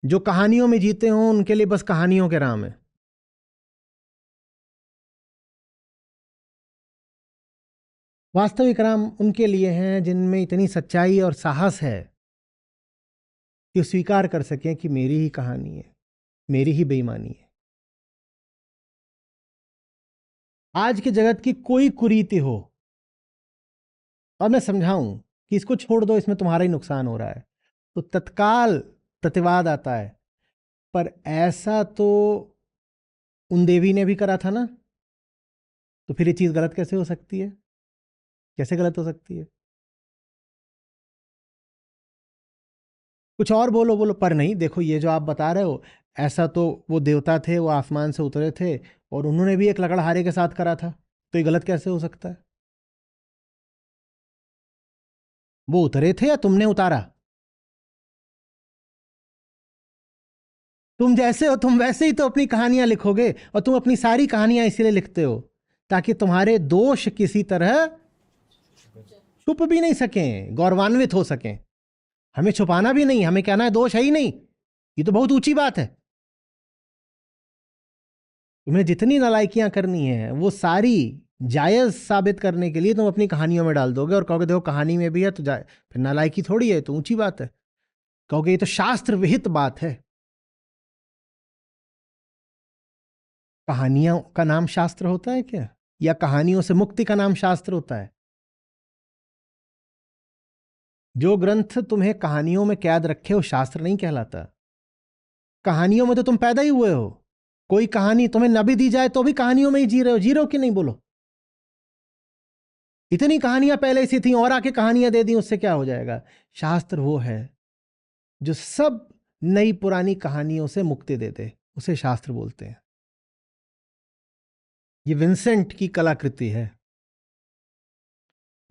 Speaker 1: जो कहानियों में जीते हों उनके लिए बस कहानियों के राम है। वास्तविक राम उनके लिए हैं जिनमें इतनी सच्चाई और साहस है कि स्वीकार कर सकें कि मेरी ही कहानी है, मेरी ही बेईमानी है। आज के जगत की कोई कुरीति हो और मैं समझाऊं कि इसको छोड़ दो, इसमें तुम्हारा ही नुकसान हो रहा है, तो तत्काल प्रतिवाद आता है। पर ऐसा तो उन देवी ने भी करा था ना, तो फिर ये चीज गलत कैसे हो सकती है? कैसे गलत हो सकती है? कुछ और बोलो बोलो, पर नहीं। देखो ये जो आप बता रहे हो, ऐसा तो वो देवता थे, वो आसमान से उतरे थे और उन्होंने भी एक लकड़हारे के साथ करा था, तो ये गलत कैसे हो सकता है? वो उतरे थे या तुमने उतारा? तुम जैसे हो तुम वैसे ही तो अपनी कहानियां लिखोगे, और तुम अपनी सारी कहानियां इसीलिए लिखते हो ताकि तुम्हारे दोष किसी तरह छुप भी नहीं सकें, गौरवान्वित हो सकें। हमें छुपाना भी नहीं, हमें कहना है दोष है ही नहीं, ये तो बहुत ऊंची बात है। तुम्हें जितनी नालायकियां करनी है वो सारी जायज साबित करने के लिए तुम अपनी कहानियों में डाल दोगे और कहोगे देखो कहानी में भी है, तो फिर नालायकी थोड़ी है, तो ऊंची बात है। कहोगे ये तो शास्त्र विहित बात है। कहानियों का नाम शास्त्र होता है क्या? या कहानियों से मुक्ति का नाम शास्त्र होता है? जो ग्रंथ तुम्हें कहानियों में कैद रखे हो शास्त्र नहीं कहलाता। कहानियों में तो तुम पैदा ही हुए हो। कोई कहानी तुम्हें न भी दी जाए तो भी कहानियों में ही जी रहे हो कि नहीं? बोलो। इतनी कहानियां पहले से थी और आके कहानियां दे दी, उससे क्या हो जाएगा? शास्त्र वो है जो सब नई पुरानी कहानियों से मुक्ति दे दे, उसे शास्त्र बोलते हैं। ये विंसेंट की कलाकृति है।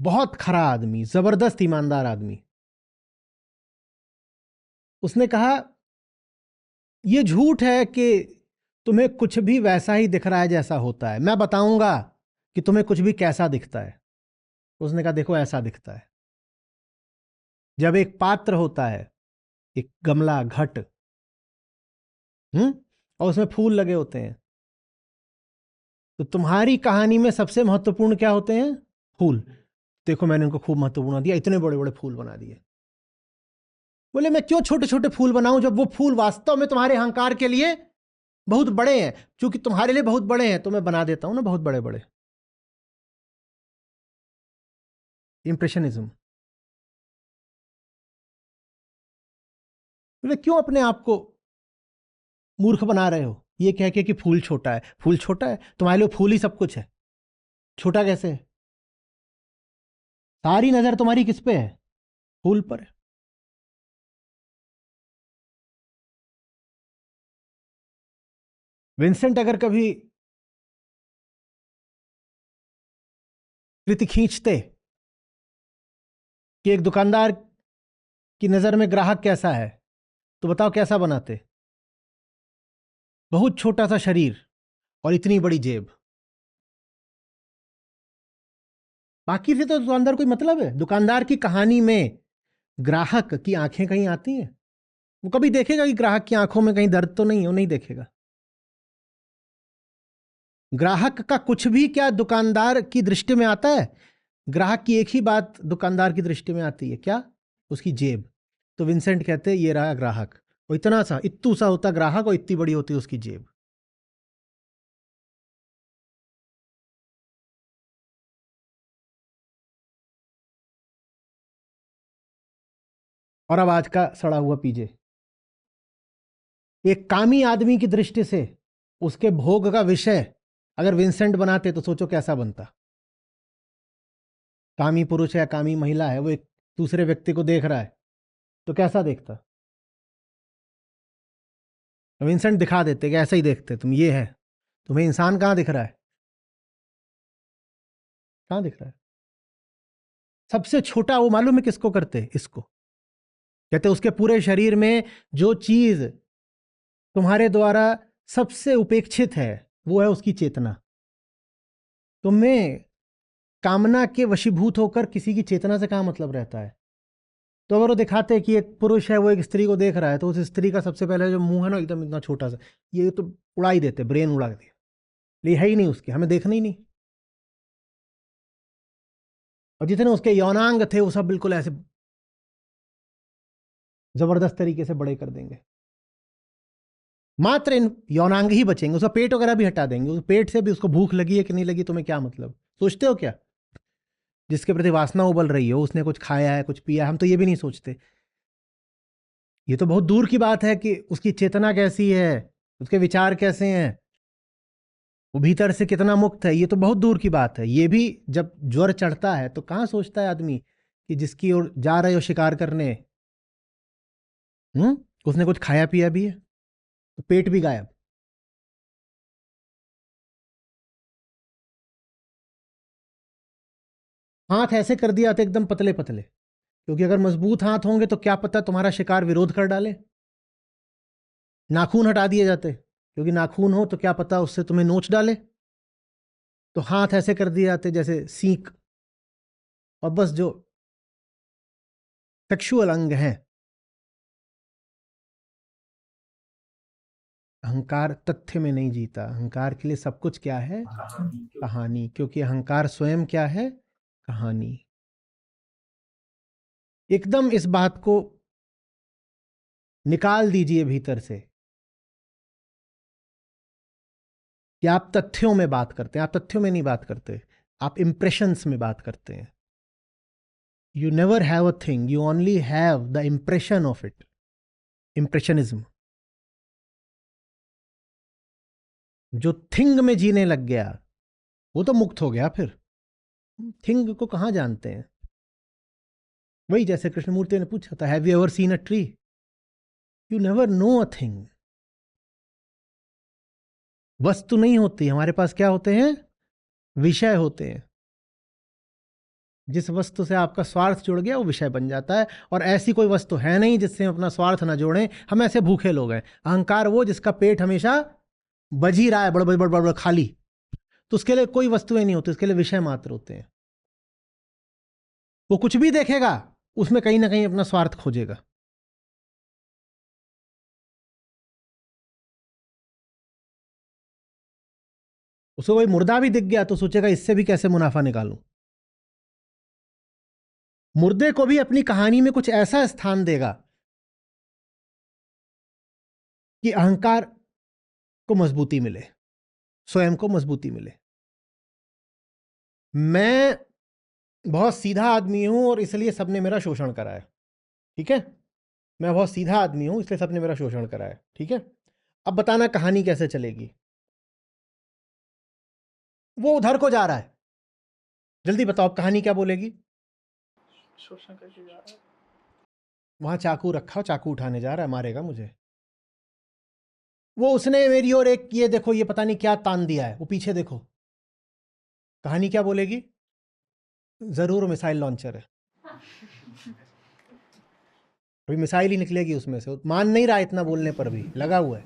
Speaker 1: बहुत खरा आदमी, जबरदस्त ईमानदार आदमी। उसने कहा यह झूठ है कि तुम्हें कुछ भी वैसा ही दिख रहा है जैसा होता है, मैं बताऊंगा कि तुम्हें कुछ भी कैसा दिखता है। उसने कहा देखो ऐसा दिखता है। जब एक पात्र होता है, एक गमला, घट, और उसमें फूल लगे होते हैं, तो तुम्हारी कहानी में सबसे महत्वपूर्ण क्या होते हैं? फूल। देखो मैंने उनको खूब महत्वपूर्ण बना दिया, इतने बड़े बड़े फूल बना दिए। बोले मैं क्यों छोटे छोटे फूल बनाऊं जब वो फूल वास्तव में तुम्हारे अहंकार के लिए बहुत बड़े हैं। क्योंकि तुम्हारे लिए बहुत बड़े हैं तो मैं बना देता हूं ना बहुत बड़े बड़े। इंप्रेशनिज्म। बोले क्यों अपने आप को मूर्ख बना रहे हो ये कह के कि फूल छोटा है? फूल छोटा है? तुम्हारे लिए फूल ही सब कुछ है, छोटा कैसे है? सारी नजर तुम्हारी किस पे है? फूल पर है। विंसेंट अगर कभी कृति खींचते कि एक दुकानदार की नजर में ग्राहक कैसा है, तो बताओ कैसा बनाते? बहुत छोटा सा शरीर और इतनी बड़ी जेब। बाकी से तो दुकानदार कोई मतलब है? दुकानदार की कहानी में ग्राहक की आंखें कहीं आती हैं? वो कभी देखेगा कि ग्राहक की आंखों में कहीं दर्द तो नहीं है? वो नहीं देखेगा। ग्राहक का कुछ भी क्या दुकानदार की दृष्टि में आता है? ग्राहक की एक ही बात दुकानदार की दृष्टि में आती है, क्या? उसकी जेब। तो विंसेंट कहते हैं ये रहा ग्राहक, वो इतना सा इत्तू सा होता ग्राहक और इतनी बड़ी होती उसकी जेब। और अब आज का सड़ा हुआ पीजे, एक कामी आदमी की दृष्टि से उसके भोग का विषय अगर विंसेंट बनाते तो सोचो कैसा बनता। कामी पुरुष है, कामी महिला है, वो एक दूसरे व्यक्ति को देख रहा है तो कैसा देखता। विंसेंट दिखा देते कि ऐसा ही देखते तुम, ये है, तुम्हें इंसान कहाँ दिख रहा है, कहाँ दिख रहा है। सबसे छोटा वो मालूम है किसको करते, इसको कहते उसके पूरे शरीर में जो चीज तुम्हारे द्वारा सबसे उपेक्षित है वो है उसकी चेतना। तुम्हें कामना के वशीभूत होकर किसी की चेतना से कहाँ मतलब रहता है। तो अगर वो दिखाते कि एक पुरुष है वो एक स्त्री को देख रहा है तो उस स्त्री का सबसे पहले जो मुंह है ना एकदम इतना छोटा सा, ये तो उड़ा ही देते, ब्रेन उड़ा दिया, ये है ही नहीं उसके, हमें देखना ही नहीं। और जितने उसके यौनांग थे वो सब बिल्कुल ऐसे जबरदस्त तरीके से बड़े कर देंगे। मात्र इन यौनांग ही बचेंगे, उसका पेट वगैरह भी हटा देंगे। उस पेट से भी उसको भूख लगी है कि नहीं लगी तुम्हें क्या मतलब, सोचते हो क्या। जिसके प्रति वासना उबल रही हो उसने कुछ खाया है कुछ पिया, हम तो ये भी नहीं सोचते। ये तो बहुत दूर की बात है कि उसकी चेतना कैसी है, उसके विचार कैसे हैं, वो भीतर से कितना मुक्त है, ये तो बहुत दूर की बात है। ये भी जब ज्वर चढ़ता है तो कहाँ सोचता है आदमी कि जिसकी ओर जा रहे हो शिकार करने, उसने कुछ खाया पिया भी है, तो पेट भी गायब। हाथ ऐसे कर दिया तो एकदम पतले पतले, क्योंकि अगर मजबूत हाथ होंगे तो क्या पता तुम्हारा शिकार विरोध कर डाले। नाखून हटा दिए जाते, क्योंकि नाखून हो तो क्या पता उससे तुम्हें नोच डाले। तो हाथ ऐसे कर दिए जाते जैसे सीख। और बस जो सेक्सुअल अंग हैं, अहंकार तथ्य में नहीं जीता। अहंकार के लिए सब कुछ क्या है, कहानी। क्योंकि अहंकार स्वयं क्या है, कहानी। एकदम इस बात को निकाल दीजिए भीतर से कि आप तथ्यों में बात करते हैं। आप तथ्यों में नहीं बात करते, आप इंप्रेशंस में बात करते हैं। You never have a thing, you only have the impression of it. इंप्रेशनिज्म। जो थिंग में जीने लग गया वो तो मुक्त हो गया। फिर थिंग को कहां जानते हैं। वही जैसे कृष्णमूर्ति ने पूछा था, have you ever seen a tree. You never know a thing. वस्तु नहीं होती, हमारे पास क्या होते हैं, विषय होते हैं। जिस वस्तु से आपका स्वार्थ जुड़ गया वो विषय बन जाता है। और ऐसी कोई वस्तु है नहीं जिससे हम अपना स्वार्थ ना जोड़ें। हम ऐसे भूखे लोग हैं। अहंकार वो जिसका पेट हमेशा बज ही रहा है, बड़ बड़ बड़ बड़ खाली, तो उसके लिए कोई वस्तुएं नहीं होती, उसके लिए विषय मात्र होते हैं। वो कुछ भी देखेगा उसमें कहीं ना कहीं अपना स्वार्थ खोजेगा। उसको कोई मुर्दा भी दिख गया तो सोचेगा इससे भी कैसे मुनाफा निकालूं। मुर्दे को भी अपनी कहानी में कुछ ऐसा स्थान देगा कि अहंकार को मजबूती मिले, स्वयं को मजबूती मिले। मैं बहुत सीधा आदमी हूं और इसलिए सबने मेरा शोषण करा है, ठीक है। मैं बहुत सीधा आदमी हूं इसलिए सबने मेरा शोषण करा है, ठीक है। अब बताना कहानी कैसे चलेगी। वो उधर को जा रहा है, जल्दी बताओ अब कहानी क्या बोलेगी।
Speaker 2: शोषण करके जा रहा है।
Speaker 1: वहां चाकू रखा, चाकू उठाने जा रहा है, मारेगा मुझे। वो उसने मेरी ओर एक ये देखो ये पता नहीं क्या तान दिया है, वो पीछे देखो। कहानी क्या बोलेगी, जरूर मिसाइल लॉन्चर है। अभी मिसाइल ही निकलेगी उसमें से। मान नहीं रहा इतना बोलने पर भी लगा हुआ है।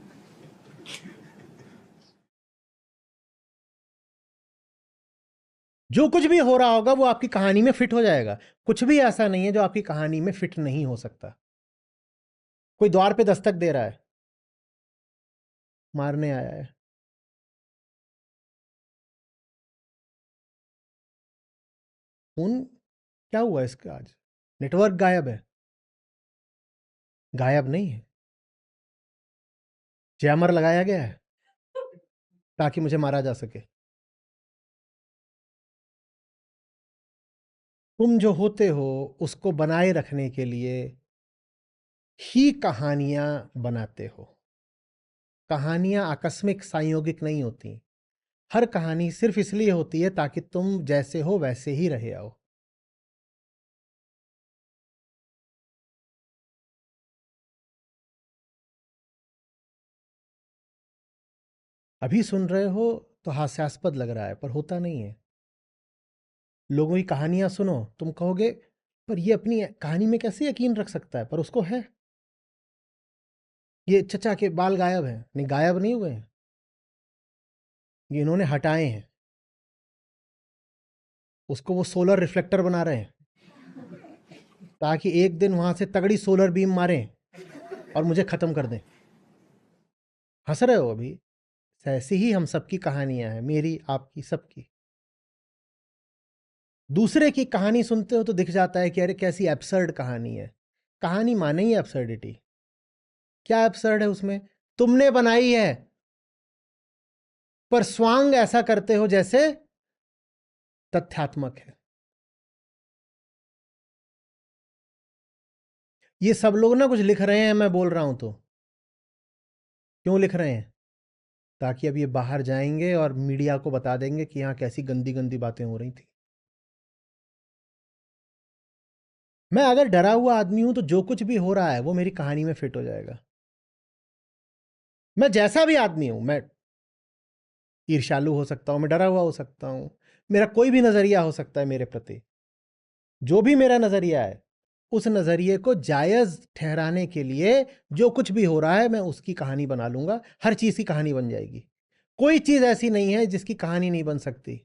Speaker 1: जो कुछ भी हो रहा होगा वो आपकी कहानी में फिट हो जाएगा। कुछ भी ऐसा नहीं है जो आपकी कहानी में फिट नहीं हो सकता। कोई द्वार पे दस्तक दे रहा है, मारने आया है। फोन क्या हुआ इसका आज, नेटवर्क गायब है। गायब नहीं है, जैमर लगाया गया है ताकि मुझे मारा जा सके। तुम जो होते हो उसको बनाए रखने के लिए ही कहानियां बनाते हो। कहानियां आकस्मिक संयोगिक नहीं होती। हर कहानी सिर्फ इसलिए होती है ताकि तुम जैसे हो वैसे ही रहे आओ। अभी सुन रहे हो तो हास्यास्पद लग रहा है, पर होता नहीं है। लोगों की कहानियां सुनो, तुम कहोगे पर ये अपनी कहानी में कैसे यकीन रख सकता है, पर उसको है। ये चचा के बाल गायब हैं, नहीं गायब नहीं हुए हैं, ये इन्होंने हटाए हैं, उसको वो सोलर रिफ्लेक्टर बना रहे हैं ताकि एक दिन वहां से तगड़ी सोलर बीम मारें और मुझे खत्म कर दें। हंस रहे हो अभी? ऐसी ही हम सबकी कहानियां हैं, मेरी, आपकी, सबकी। दूसरे की कहानी सुनते हो तो दिख जाता है कि अरे कैसी एब्सर्ड कहानी है। कहानी माने ही एब्सर्डिटी। क्या एब्सर्ड है उसमें? तुमने बनाई है, पर स्वांग ऐसा करते हो जैसे तथ्यात्मक है। ये सब लोग ना कुछ लिख रहे हैं, मैं बोल रहा हूं तो क्यों लिख रहे हैं? ताकि अब ये बाहर जाएंगे और मीडिया को बता देंगे कि यहां कैसी गंदी गंदी बातें हो रही थी। मैं अगर डरा हुआ आदमी हूं तो जो कुछ भी हो रहा है वो मेरी कहानी में फिट हो जाएगा। मैं जैसा भी आदमी हूं, मैं ईर्ष्यालु हो सकता हूं, मैं डरा हुआ हो सकता हूं, मेरा कोई भी नजरिया हो सकता है मेरे प्रति। जो भी मेरा नजरिया है, उस नजरिए को जायज ठहराने के लिए जो कुछ भी हो रहा है मैं उसकी कहानी बना लूंगा। हर चीज की कहानी बन जाएगी। कोई चीज ऐसी नहीं है जिसकी कहानी नहीं बन सकती।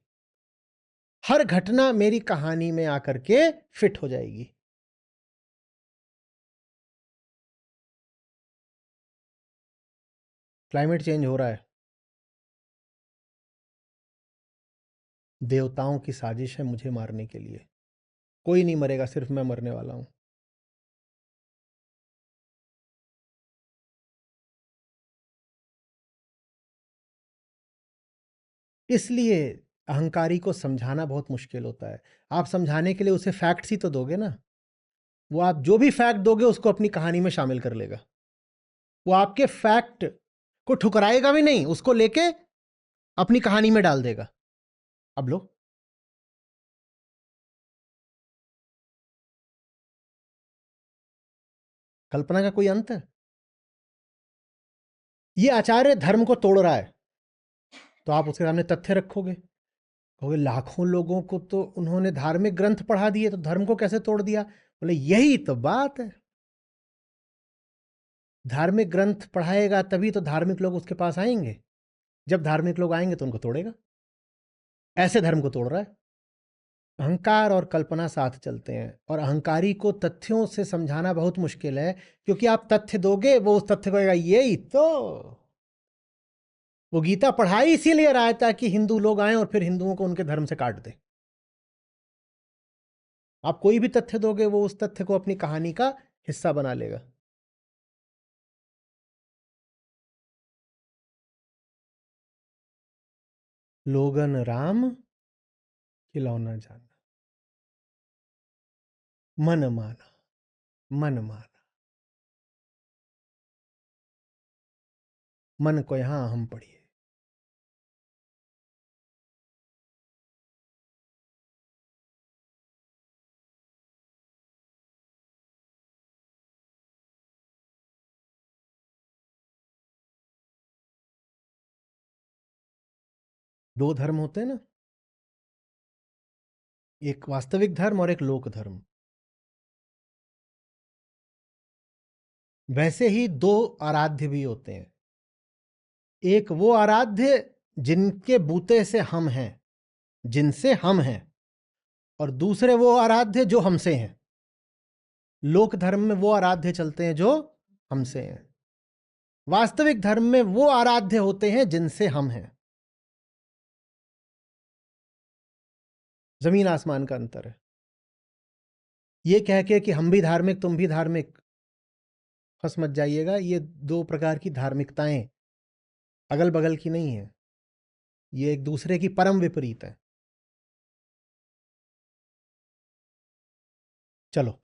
Speaker 1: हर घटना मेरी कहानी में आकर के फिट हो जाएगी। क्लाइमेट चेंज हो रहा है, देवताओं की साजिश है मुझे मारने के लिए। कोई नहीं मरेगा, सिर्फ मैं मरने वाला हूं। इसलिए अहंकारी को समझाना बहुत मुश्किल होता है। आप समझाने के लिए उसे फैक्ट्स ही तो दोगे ना। वो आप जो भी फैक्ट दोगे उसको अपनी कहानी में शामिल कर लेगा। वो आपके फैक्ट को ठुकराएगा भी नहीं, उसको लेके अपनी कहानी में डाल देगा। अब लो, कल्पना का कोई अंत है? ये आचार्य धर्म को तोड़ रहा है तो आप उसके सामने तथ्य रखोगे, कहोगे लाखों लोगों को तो उन्होंने धार्मिक ग्रंथ पढ़ा दिए, तो धर्म को कैसे तोड़ दिया? बोले यही तो बात है। धार्मिक ग्रंथ पढ़ाएगा तभी तो धार्मिक लोग उसके पास आएंगे। जब धार्मिक लोग आएंगे तो उनको तोड़ेगा। ऐसे धर्म को तोड़ रहा है। अहंकार और कल्पना साथ चलते हैं, और अहंकारी को तथ्यों से समझाना बहुत मुश्किल है, क्योंकि आप तथ्य दोगे वो उस तथ्य को कहेगा यही तो। वो गीता पढ़ाई इसीलिए रहा है ताकि हिंदू लोग आए और फिर हिंदुओं को उनके धर्म से काट दे। आप कोई भी तथ्य दोगे वो उस तथ्य को अपनी कहानी का हिस्सा बना लेगा। लोगन राम खिलौना जाना, मन माना, मन माना, मन को यहां हम पढ़िए। दो धर्म होते हैं ना, एक वास्तविक धर्म और एक लोक धर्म। वैसे ही दो आराध्य भी होते हैं। एक वो आराध्य जिनके बूते से हम हैं, जिनसे हम हैं, और दूसरे वो आराध्य जो हमसे हैं। लोक धर्म में वो आराध्य चलते हैं जो हमसे हैं। वास्तविक धर्म में वो आराध्य होते हैं जिनसे हम हैं। जमीन आसमान का अंतर है। ये कह के कि हम भी धार्मिक तुम भी धार्मिक, फंस मत जाइएगा। ये दो प्रकार की धार्मिकताएं अगल बगल की नहीं है, ये एक दूसरे की परम विपरीत है। चलो,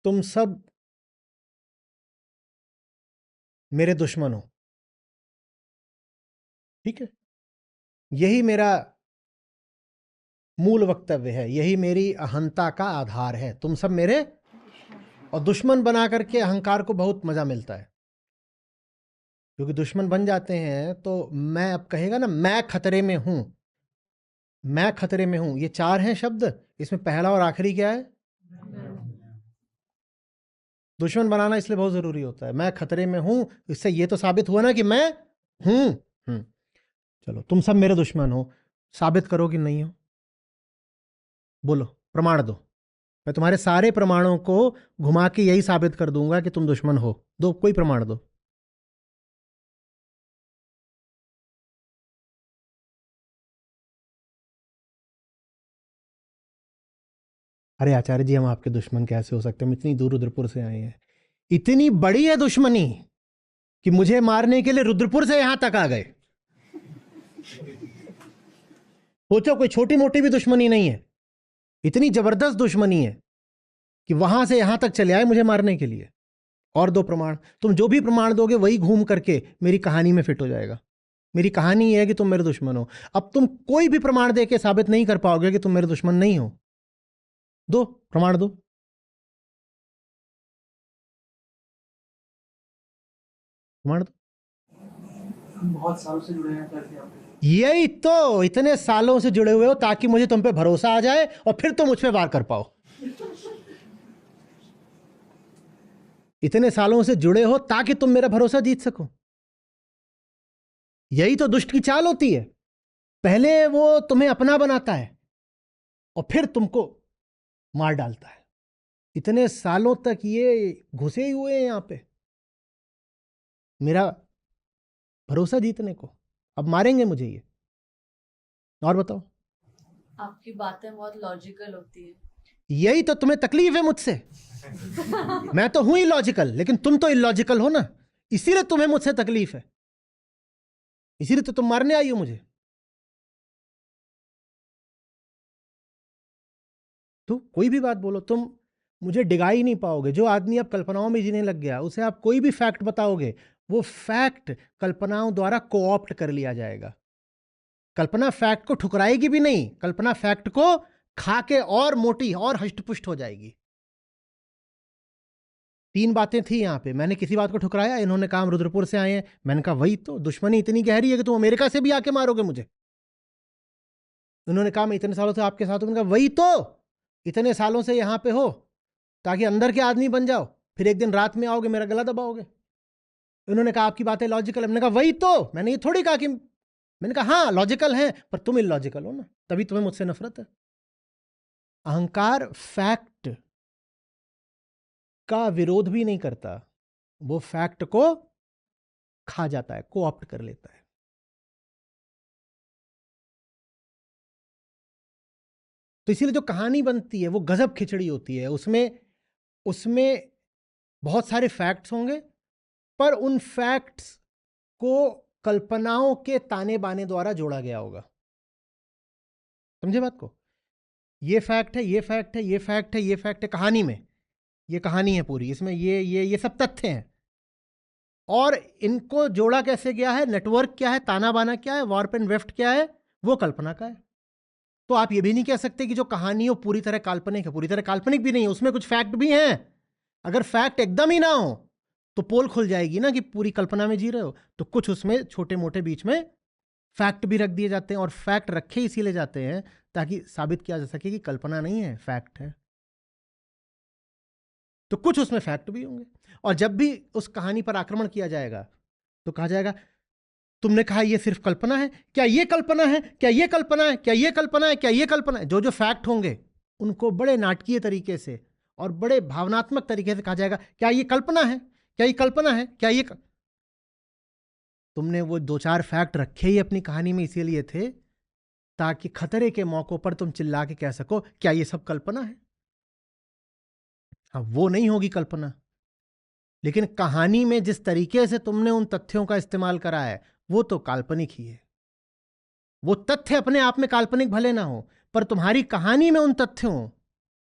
Speaker 1: तुम सब मेरे दुश्मन हो, ठीक है? यही मेरा मूल वक्तव्य है, यही मेरी अहंता का आधार है। तुम सब मेरे और दुश्मन बना करके अहंकार को बहुत मजा मिलता है, क्योंकि दुश्मन बन जाते हैं तो मैं, अब कहेगा ना, मैं खतरे में हूं, मैं खतरे में हूं, ये चार हैं शब्द, इसमें पहला और आखिरी क्या है? दुश्मन बनाना इसलिए बहुत जरूरी होता है, मैं खतरे में हूं, इससे ये तो साबित हुआ ना कि मैं हूं। चलो, तुम सब मेरे दुश्मन हो, साबित करो कि नहीं हो, बोलो, प्रमाण दो। मैं तुम्हारे सारे प्रमाणों को घुमा के यही साबित कर दूंगा कि तुम दुश्मन हो। दो, कोई प्रमाण दो। अरे आचार्य जी, हम आपके दुश्मन कैसे हो सकते हैं? हम इतनी दूर रुद्रपुर से आए हैं, इतनी बड़ी है दुश्मनी कि मुझे मारने के लिए रुद्रपुर से यहां तक आ गए। सोचो, कोई छोटी मोटी भी दुश्मनी नहीं है, इतनी जबरदस्त दुश्मनी है कि वहां से यहां तक चले आए मुझे मारने के लिए। और दो प्रमाण, तुम जो भी प्रमाण दोगे वही घूम करके मेरी कहानी में फिट हो जाएगा। मेरी कहानी यह है कि तुम मेरे दुश्मन हो। अब तुम कोई भी प्रमाण दे के साबित नहीं कर पाओगे कि तुम मेरे दुश्मन नहीं हो। दो प्रमाण, दो प्रमाण दो।
Speaker 2: बहुत सालों से जुड़े हैं करके आप।
Speaker 1: यही तो, इतने सालों से जुड़े हुए हो ताकि मुझे तुम पे भरोसा आ जाए और फिर तुम मुझ पे वार कर पाओ। इतने सालों से जुड़े हो ताकि तुम मेरा भरोसा जीत सको। यही तो दुष्ट की चाल होती है, पहले वो तुम्हें अपना बनाता है और फिर तुमको मार डालता है। इतने सालों तक ये घुसे ही हुए हैं यहां पे मेरा भरोसा जीतने को, अब मारेंगे मुझे ये। और बताओ,
Speaker 3: आपकी बातें बहुत लॉजिकल होती है।
Speaker 1: यही तो तुम्हें तकलीफ है मुझसे। मैं तो हूं ही लॉजिकल, लेकिन तुम तो इलॉजिकल हो ना, इसीलिए तुम्हें मुझसे तकलीफ है, इसीलिए तो तुम मारने आई हो मुझे। तो कोई भी बात बोलो, तुम मुझे डिगा ही नहीं पाओगे। जो आदमी अब कल्पनाओं में जीने लग गया, उसे आप कोई भी फैक्ट बताओगे, वो फैक्ट कल्पनाओं द्वारा कोऑप्ट कर लिया जाएगा। कल्पना फैक्ट को ठुकराएगी भी नहीं, कल्पना फैक्ट को खा के और मोटी और हष्टपुष्ट हो जाएगी। तीन बातें थी यहां पे, मैंने किसी बात को ठुकराया? इन्होंने कहा हम रुद्रपुर से आए हैं, मैंने कहा वही तो, दुश्मनी इतनी गहरी है कि तुम अमेरिका से भी आके मारोगे मुझे। उन्होंने कहा मैं इतने सालों से आपके साथ हूं, मैंने कहा वही तो, इतने सालों से यहां पे हो ताकि अंदर के आदमी बन जाओ, फिर एक दिन रात में आओगे मेरा गला दबाओगे। उन्होंने कहा आपकी बातें लॉजिकल है, मैंने कहा वही तो, मैंने ये थोड़ी कहा कि, मैंने कहा हाँ लॉजिकल है, पर तुम इलॉजिकल हो ना, तभी तुम्हें मुझसे नफरत है। अहंकार फैक्ट का विरोध भी नहीं करता, वो फैक्ट को खा जाता है, कोऑप्ट कर लेता है। तो इसीलिए जो कहानी बनती है वो गजब खिचड़ी होती है। उसमें उसमें बहुत सारे फैक्ट्स होंगे, पर उन फैक्ट्स को कल्पनाओं के ताने बाने द्वारा जोड़ा गया होगा। समझे बात को? ये फैक्ट है, ये फैक्ट है, ये फैक्ट है, ये फैक्ट है कहानी में, ये कहानी है पूरी, इसमें ये सब तथ्य हैं, और इनको जोड़ा कैसे गया है, नेटवर्क क्या है, ताना बाना क्या है, वार्प एंड वेफ्ट क्या है, वो कल्पना का है। तो आप ये भी नहीं कह सकते कि जो कहानी हो पूरी तरह काल्पनिक है। पूरी तरह काल्पनिक भी नहीं है, उसमें कुछ फैक्ट भी हैं। अगर फैक्ट एकदम ही ना हो तो पोल खुल जाएगी ना कि पूरी कल्पना में जी रहे हो। तो कुछ उसमें छोटे मोटे बीच में फैक्ट भी रख दिए जाते हैं, और फैक्ट रखे इसीलिए जाते हैं ताकि साबित किया जा सके कि कल्पना नहीं है, फैक्ट है। तो कुछ उसमें फैक्ट भी होंगे, और जब भी उस कहानी पर आक्रमण किया जाएगा तो कहा जाएगा तुमने कहा ये सिर्फ कल्पना है, क्या ये कल्पना है, क्या ये कल्पना है, क्या ये कल्पना है, क्या ये कल्पना है। जो जो फैक्ट होंगे उनको बड़े नाटकीय तरीके से और बड़े भावनात्मक तरीके से कहा जाएगा क्या ये कल्पना है, क्या ये कल्पना है, क्या ये तुमने वो दो चार फैक्ट रखे ही अपनी कहानी में इसीलिए थे ताकि खतरे के मौकों पर तुम चिल्ला के कह सको क्या ये सब कल्पना है। अब वो नहीं होगी कल्पना, लेकिन कहानी में जिस तरीके से तुमने उन तथ्यों का इस्तेमाल करा है वो तो काल्पनिक ही है। वो तथ्य अपने आप में काल्पनिक भले ना हो, पर तुम्हारी कहानी में उन तथ्यों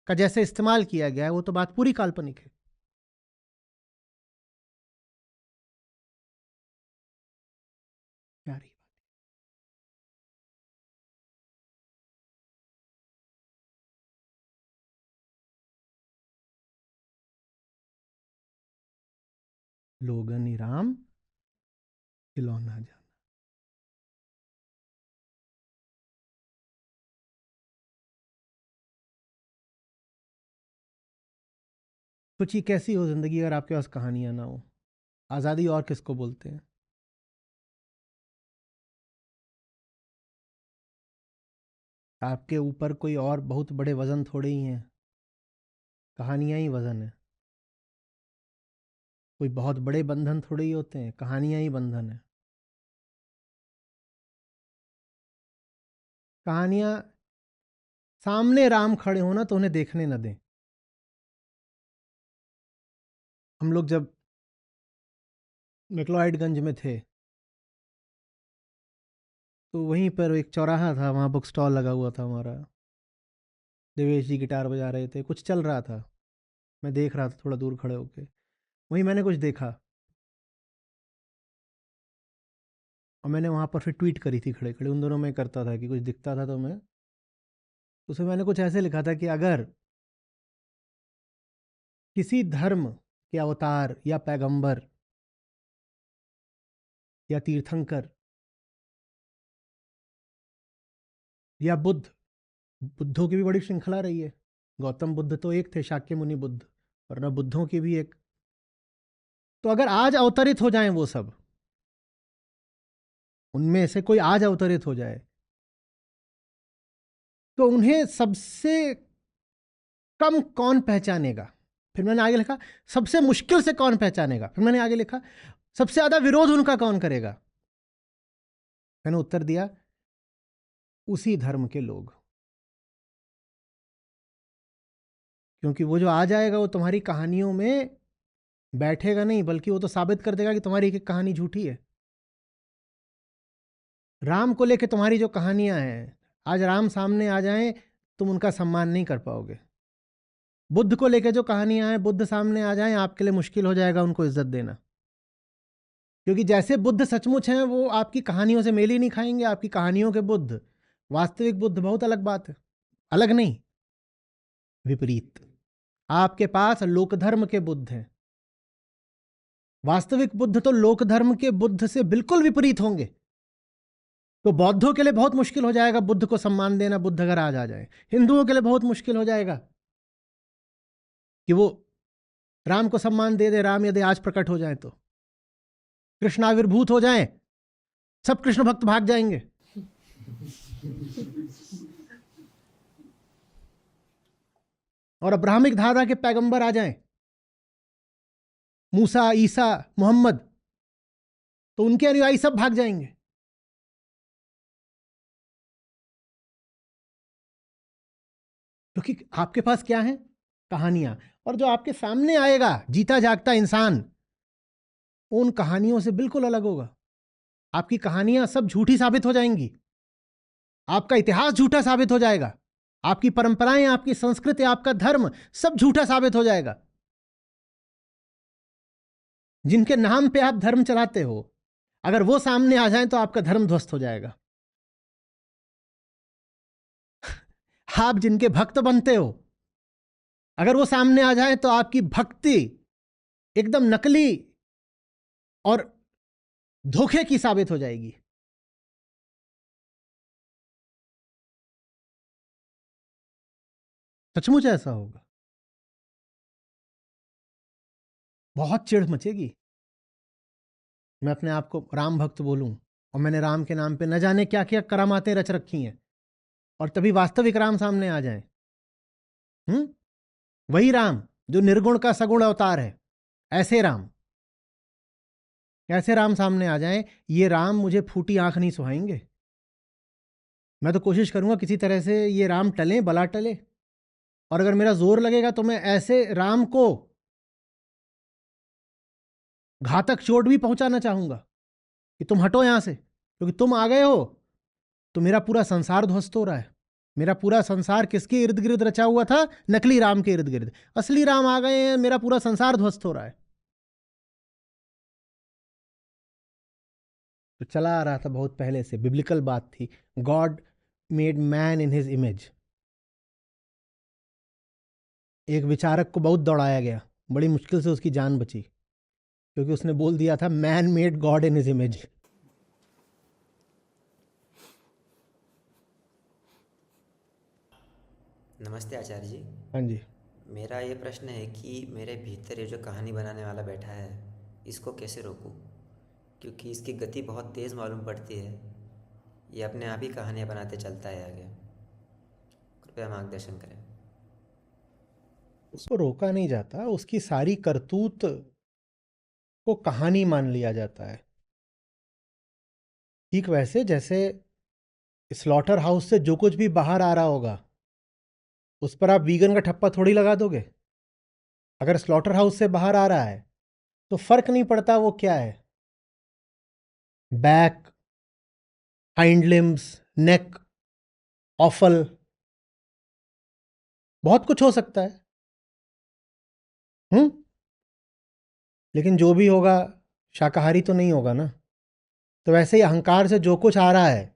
Speaker 1: का जैसे इस्तेमाल किया गया है वो तो बात पूरी काल्पनिक है। प्यारी लोगन राम खिलौना जाना। सोचिए कैसी हो जिंदगी अगर आपके पास कहानियां ना हो। आजादी और किसको बोलते हैं? आपके ऊपर कोई और बहुत बड़े वजन थोड़े ही हैं, कहानियां ही वजन है। कोई बहुत बड़े बंधन थोड़े ही होते हैं, कहानियां ही बंधन है। कहानियां सामने राम खड़े हो ना तो उन्हें देखने न दें। हम लोग जब मैक्लोआइडगंज में थे तो वहीं पर एक चौराहा था, वहाँ बुक स्टॉल लगा हुआ था हमारा। देवेश जी गिटार बजा रहे थे, कुछ चल रहा था, मैं देख रहा था थोड़ा दूर खड़े होके। वहीं मैंने कुछ देखा और मैंने वहाँ पर फिर ट्वीट करी थी खड़े खड़े। उन दोनों में करता था कि कुछ दिखता था तो मैं उसमें मैंने कुछ ऐसे लिखा था कि अगर किसी धर्म के अवतार या पैगंबर या तीर्थंकर या बुद्धों की भी बड़ी श्रृंखला रही है। गौतम बुद्ध तो एक थे, शाक्य मुनि बुद्ध, और न बुद्धों की भी एक। तो अगर आज अवतरित हो जाएं वो सब, उनमें से कोई आज अवतरित हो जाए तो उन्हें सबसे कम कौन पहचानेगा? फिर मैंने आगे लिखा सबसे मुश्किल से कौन पहचानेगा? फिर मैंने आगे लिखा सबसे ज्यादा विरोध उनका कौन करेगा? मैंने उत्तर दिया उसी धर्म के लोग। क्योंकि वो जो आ जाएगा वो तुम्हारी कहानियों में बैठेगा नहीं, बल्कि वो तो साबित कर देगा कि तुम्हारी एक एक कहानी झूठी है। राम को लेके तुम्हारी जो कहानियां हैं, आज राम सामने आ जाएं तुम उनका सम्मान नहीं कर पाओगे। बुद्ध को लेके जो कहानियां हैं, बुद्ध सामने आ जाएं आपके लिए मुश्किल हो जाएगा उनको इज्जत देना। क्योंकि जैसे बुद्ध सचमुच हैं वो आपकी कहानियों से मेल ही नहीं खाएंगे। आपकी कहानियों के बुद्ध, वास्तविक बुद्ध बहुत अलग बात है। अलग नहीं, विपरीत। आपके पास लोकधर्म के बुद्ध हैं, वास्तविक बुद्ध तो लोकधर्म के बुद्ध से बिल्कुल विपरीत होंगे। तो बौद्धों के लिए बहुत मुश्किल हो जाएगा बुद्ध को सम्मान देना, बुद्ध अगर आज आ जाए। हिंदुओं के लिए बहुत मुश्किल हो जाएगा कि वो राम को सम्मान दे दे। राम यदि आज प्रकट हो जाए तो, कृष्ण आविर्भूत हो जाए, सब कृष्ण भक्त भाग जाएंगे। और अब्राहमिक धारा के पैगंबर आ जाएं, मूसा, ईसा, मोहम्मद, तो उनके अनुयायी सब भाग जाएंगे। क्योंकि आपके पास क्या है? कहानियां। और जो आपके सामने आएगा जीता जागता इंसान, उन कहानियों से बिल्कुल अलग होगा। आपकी कहानियां सब झूठी साबित हो जाएंगी, आपका इतिहास झूठा साबित हो जाएगा, आपकी परंपराएं, आपकी संस्कृति, आपका धर्म सब झूठा साबित हो जाएगा। जिनके नाम पे आप धर्म चलाते हो, अगर वो सामने आ जाएं तो आपका धर्म ध्वस्त हो जाएगा। आप जिनके भक्त बनते हो, अगर वो सामने आ जाए तो आपकी भक्ति एकदम नकली और धोखे की साबित हो जाएगी। सचमुच ऐसा होगा, बहुत चिढ़ मचेगी। मैं अपने आप को राम भक्त बोलूं और मैंने राम के नाम पे न जाने क्या क्या करामातें रच रखी हैं, और तभी वास्तविक राम सामने आ जाए। वही राम जो निर्गुण का सगुण अवतार है, ऐसे राम सामने आ जाएं, ये राम मुझे फूटी आंख नहीं सुहाएंगे। मैं तो कोशिश करूंगा किसी तरह से ये राम टलें, बला टले, और अगर मेरा जोर लगेगा तो मैं ऐसे राम को घातक चोट भी पहुंचाना चाहूंगा कि तुम हटो यहां से, क्योंकि तुम आ गए हो तो मेरा पूरा संसार ध्वस्त हो रहा है। मेरा पूरा संसार किसके इर्द गिर्द रचा हुआ था? नकली राम के इर्द गिर्द। असली राम आ गए हैं, मेरा पूरा संसार ध्वस्त हो रहा है। तो चला आ रहा था बहुत पहले से, बिब्लिकल बात थी, God made man in his image. एक विचारक को बहुत दौड़ाया गया, बड़ी मुश्किल से उसकी जान बची, क्योंकि उसने बोल दिया था man made God in his image.
Speaker 4: नमस्ते आचार्य जी।
Speaker 1: हाँ जी।
Speaker 4: मेरा ये प्रश्न है कि मेरे भीतर ये जो कहानी बनाने वाला बैठा है, इसको कैसे रोकूं? क्योंकि इसकी गति बहुत तेज़ मालूम पड़ती है। ये अपने आप ही कहानियाँ बनाते चलता है आगे। कृपया मार्गदर्शन करें।
Speaker 1: उसको रोका नहीं जाता, उसकी सारी करतूत को कहानी मान लिया जाता है। ठीक वैसे जैसे स्लॉटर हाउस से जो कुछ भी बाहर आ रहा होगा उस पर आप वीगन का ठप्पा थोड़ी लगा दोगे। अगर स्लॉटर हाउस से बाहर आ रहा है तो फर्क नहीं पड़ता वो क्या है, बैक, हाइंड लिम्स, नेक, ऑफल, बहुत कुछ हो सकता है। लेकिन जो भी होगा शाकाहारी तो नहीं होगा ना। तो वैसे ही अहंकार से जो कुछ आ रहा है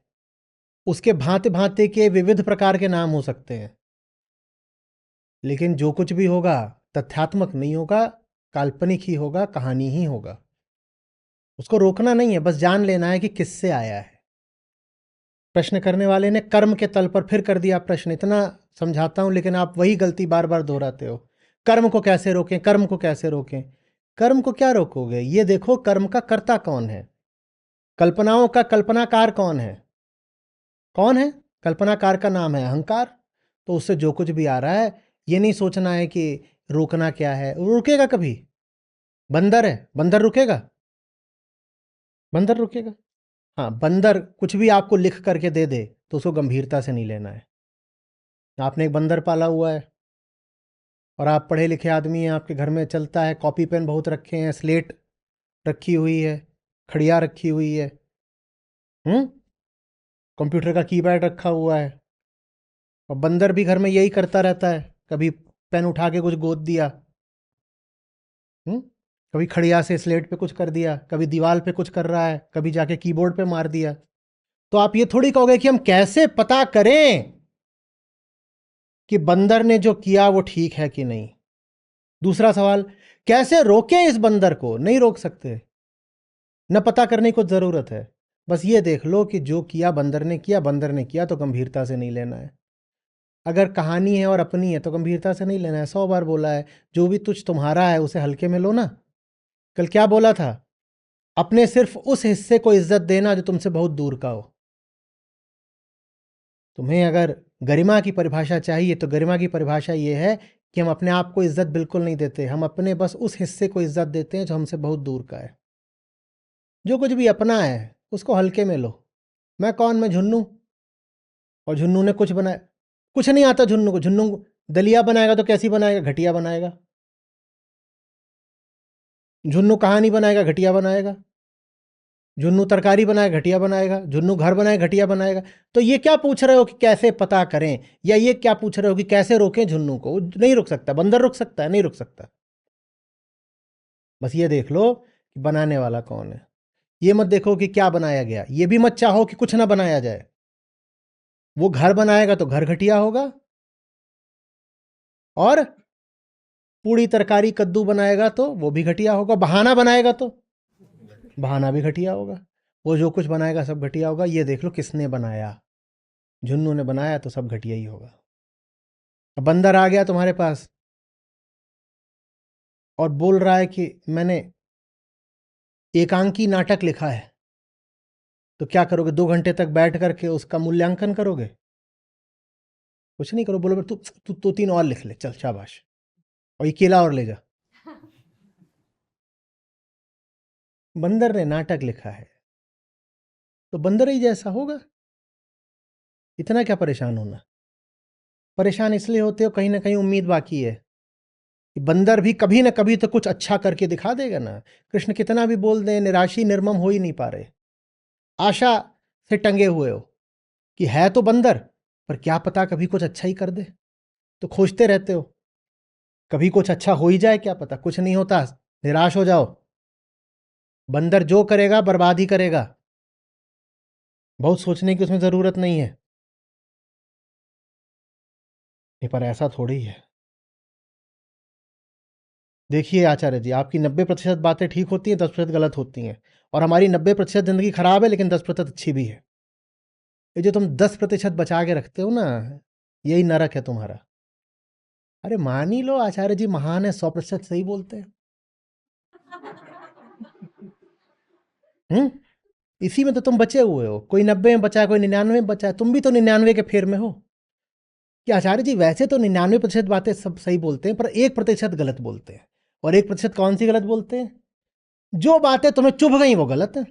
Speaker 1: उसके भांति भांति के विविध प्रकार के नाम हो सकते हैं, लेकिन जो कुछ भी होगा तथ्यात्मक नहीं होगा, काल्पनिक ही होगा, कहानी ही होगा। उसको रोकना नहीं है, बस जान लेना है कि किससे आया है। प्रश्न करने वाले ने कर्म के तल पर फिर कर दिया प्रश्न। इतना समझाता हूं लेकिन आप वही गलती बार बार दोहराते हो। कर्म को कैसे रोकें, कर्म को कैसे रोकें? कर्म को क्या रोकोगे? ये देखो कर्म का कर्ता कौन है, कल्पनाओं का कल्पनाकार कौन है? कौन है? कल्पनाकार का नाम है अहंकार। तो उससे जो कुछ भी आ रहा है ये नहीं सोचना है कि रोकना क्या है। वो रुकेगा कभी? बंदर है, बंदर रुकेगा? बंदर रुकेगा? हाँ, बंदर कुछ भी आपको लिख करके दे दे तो उसको गंभीरता से नहीं लेना है। आपने एक बंदर पाला हुआ है और आप पढ़े लिखे आदमी हैं, आपके घर में चलता है, कॉपी पेन बहुत रखे हैं, स्लेट रखी हुई है, खड़िया रखी हुई है, कंप्यूटर का कीपैड रखा हुआ है। और बंदर भी घर में यही करता रहता है, कभी पेन उठा के कुछ गोद दिया, कभी खड़िया से स्लेट पे कुछ कर दिया, कभी दीवार पे कुछ कर रहा है, कभी जाके कीबोर्ड पे मार दिया। तो आप ये थोड़ी कहोगे कि हम कैसे पता करें कि बंदर ने जो किया वो ठीक है कि नहीं। दूसरा सवाल, कैसे रोकें इस बंदर को? नहीं रोक सकते, न पता करने को जरूरत है। बस ये देख लो कि जो किया बंदर ने किया, बंदर ने किया तो गंभीरता से नहीं लेना है। अगर कहानी है और अपनी है तो गंभीरता से नहीं लेना है। 100 बार बोला है, जो भी तुझ तुम्हारा है उसे हल्के में लो ना। कल क्या बोला था? अपने सिर्फ उस हिस्से को इज्जत देना जो तुमसे बहुत दूर का हो। तुम्हें अगर गरिमा की परिभाषा चाहिए तो गरिमा की परिभाषा ये है कि हम अपने आप को इज्जत बिल्कुल नहीं देते, हम अपने बस उस हिस्से को इज्जत देते हैं जो हमसे बहुत दूर का है। जो कुछ भी अपना है उसको हल्के में लो। मैं कौन? मैं झुन्नू। और झुन्नू ने कुछ बनाया? कुछ नहीं आता झुन्नू को। झुन्नू दलिया बनाएगा तो कैसी बनाएगा? घटिया बनाएगा। झुन्नू कहानी बनाएगा, घटिया बनाएगा। झुन्नू तरकारी बनाए, घटिया बनाएगा। झुन्नू घर बनाए, घटिया बनाएगा। तो ये क्या पूछ रहे हो कि कैसे पता करें, या ये क्या पूछ रहे हो कि कैसे रोकें झुन्नू को? नहीं रुक सकता। बंदर रुक सकता है? नहीं रुक सकता। बस ये देख लो कि बनाने वाला कौन है। ये मत देखो कि क्या बनाया गया, ये भी मत चाहो कि कुछ ना बनाया जाए। वो घर बनाएगा तो घर घटिया होगा, और पूड़ी तरकारी कद्दू बनाएगा तो वो भी घटिया होगा। बहाना बनाएगा तो बहाना भी घटिया होगा। वो जो कुछ बनाएगा सब घटिया होगा। ये देख लो किसने बनाया। झुन्नू ने बनाया तो सब घटिया ही होगा। अब बंदर आ गया तुम्हारे पास और बोल रहा है कि मैंने एकांकी नाटक लिखा है, तो क्या करोगे? 2 घंटे तक बैठ करके उसका मूल्यांकन करोगे? कुछ नहीं करो। बोलो तू तू 2-3 और लिख ले, चल शाबाश, और ये केला और ले जा। बंदर ने नाटक लिखा है तो बंदर ही जैसा होगा। इतना क्या परेशान होना। परेशान इसलिए होते हो, कहीं ना कहीं उम्मीद बाकी है कि बंदर भी कभी ना कभी तो कुछ अच्छा करके दिखा देगा ना। कृष्ण कितना भी बोल दें, निराशी निर्मम हो ही नहीं पा रहे। आशा से टंगे हुए हो कि है तो बंदर, पर क्या पता कभी कुछ अच्छा ही कर दे, तो खोजते रहते हो कभी कुछ अच्छा हो ही जाए, क्या पता। कुछ नहीं होता, निराश हो जाओ। बंदर जो करेगा बर्बाद ही करेगा, बहुत सोचने की उसमें जरूरत नहीं है। नहीं, पर ऐसा थोड़ी है। देखिए आचार्य जी, आपकी 90% बातें ठीक होती हैं, 10% गलत होती हैं, और हमारी 90% जिंदगी खराब है, लेकिन 10% अच्छी भी है। ये जो तुम 10% बचा के रखते हो ना, यही नरक है तुम्हारा। अरे मान ही लो आचार्य जी महान है, 100% सही बोलते हैं। इसी में तो तुम बचे हुए हो। कोई 90 में बचा है, कोई 99 में बचा है, तुम भी तो 99 के फेर में हो। कि आचार्य जी वैसे तो 99% बातें सब सही बोलते हैं, पर 1% गलत बोलते हैं। और 1% कौन सी गलत बोलते हैं? जो बातें तुम्हें चुभ गई वो गलत है।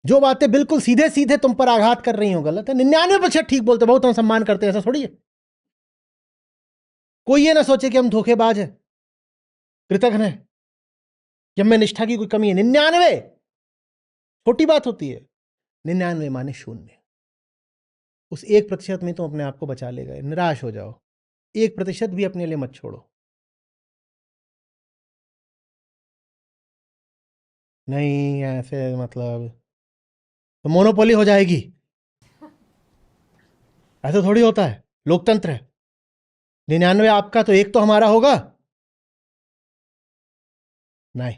Speaker 1: जो बातें बिल्कुल सीधे सीधे तुम पर आघात कर रही हो गलत है। 99% ठीक बोलते, बहुत हम सम्मान करते हैं, ऐसा थोड़ी है। कोई ये ना सोचे कि हम धोखेबाज है, कृतघ्न है, कि हमें निष्ठा की कोई कमी है। 99 छोटी बात होती है, 99 माने शून्य। उस 1% में तुम अपने आप को बचा ले गए। निराश हो जाओ, 1% भी अपने लिए मत छोड़ो। नहीं ऐसे मतलब तो मोनोपोली हो जाएगी, ऐसा थोड़ी होता है। लोकतंत्र है, 99 आपका तो एक तो हमारा होगा। नहीं,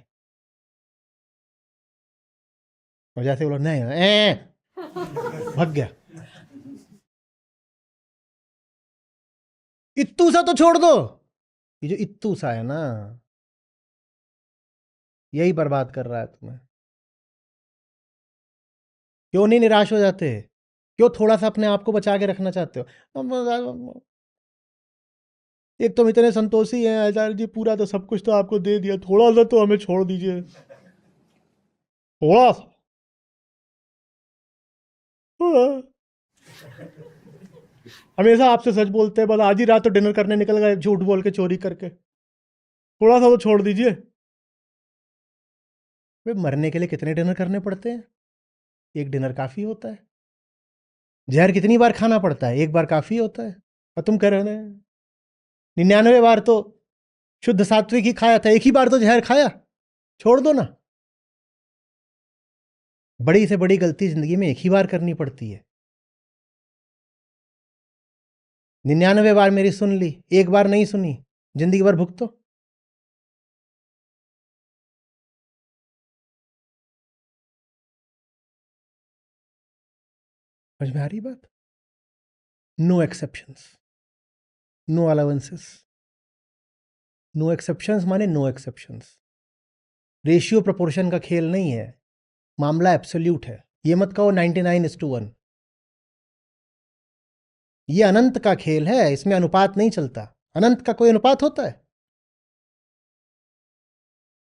Speaker 1: और जैसे बोलो नहीं भाग गया। इत्तू सा तो छोड़ दो। ये जो इत्तू सा है ना, यही बर्बाद कर रहा है तुम्हें। क्यों नहीं निराश हो जाते? क्यों थोड़ा सा अपने आप को बचा के रखना चाहते हो? एक तो हम इतने संतोषी हैं आचार्य जी, पूरा तो सब कुछ तो आपको दे दिया, थोड़ा सा तो हमें छोड़ दीजिए, थोड़ा सा। हाँ। हमेशा आपसे सच बोलते हैं, बस आज ही रात तो डिनर करने निकल गए झूठ बोल के, चोरी करके। थोड़ा सा तो छोड़ दीजिए। वे मरने के लिए कितने डिनर करने पड़ते हैं? एक डिनर काफी होता है। जहर कितनी बार खाना पड़ता है? एक बार काफी होता है। और तुम कह रहे हो 99 बार तो शुद्ध सात्विक ही खाया था, एक ही बार तो जहर खाया, छोड़ दो ना। बड़ी से बड़ी गलती जिंदगी में एक ही बार करनी पड़ती है। 99 बार मेरी सुन ली, एक बार नहीं सुनी, जिंदगी भर भुगतो। समझ में आ रही बात? No exceptions, no allowances. No exceptions माने नो एक्सेप्शंस। रेशियो प्रोपोर्शन का खेल नहीं है, मामला एब्सोल्यूट है। ये मत कहो 99:1। ये अनंत का खेल है, इसमें अनुपात नहीं चलता। अनंत का कोई अनुपात होता है?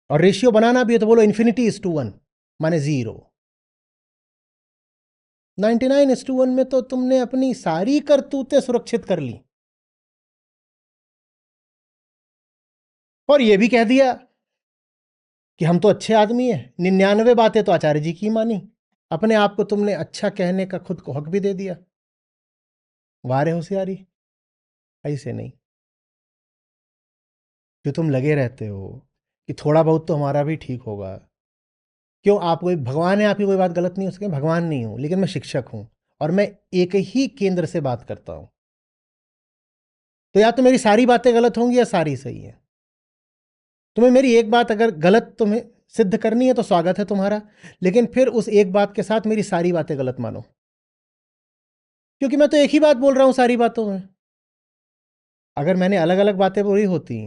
Speaker 1: और रेशियो बनाना भी है तो बोलो इन्फिनिटी:1 माने 0। 99:1 में तो तुमने अपनी सारी करतूतें सुरक्षित कर ली, और यह भी कह दिया कि हम तो अच्छे आदमी हैं। 99 बातें तो आचार्य जी की मानी, अपने आप को तुमने अच्छा कहने का खुद को हक भी दे दिया। वारे होशियारी, ऐसे नहीं। जो तुम लगे रहते हो कि थोड़ा बहुत तो हमारा भी ठीक होगा। क्यों? आप कोई भगवान है, आपकी कोई बात गलत नहीं हो सके। भगवान नहीं हूं, लेकिन मैं शिक्षक हूं, और मैं एक ही केंद्र से बात करता हूं। तो या तो मेरी सारी बातें गलत होंगी या सारी सही है। तुम्हें मेरी एक बात अगर गलत तुम्हें सिद्ध करनी है तो स्वागत है तुम्हारा, लेकिन फिर उस एक बात के साथ मेरी सारी बातें गलत मानो, क्योंकि मैं तो एक ही बात बोल रहा हूं सारी बातों में। अगर मैंने अलग अलग बातें बोली होती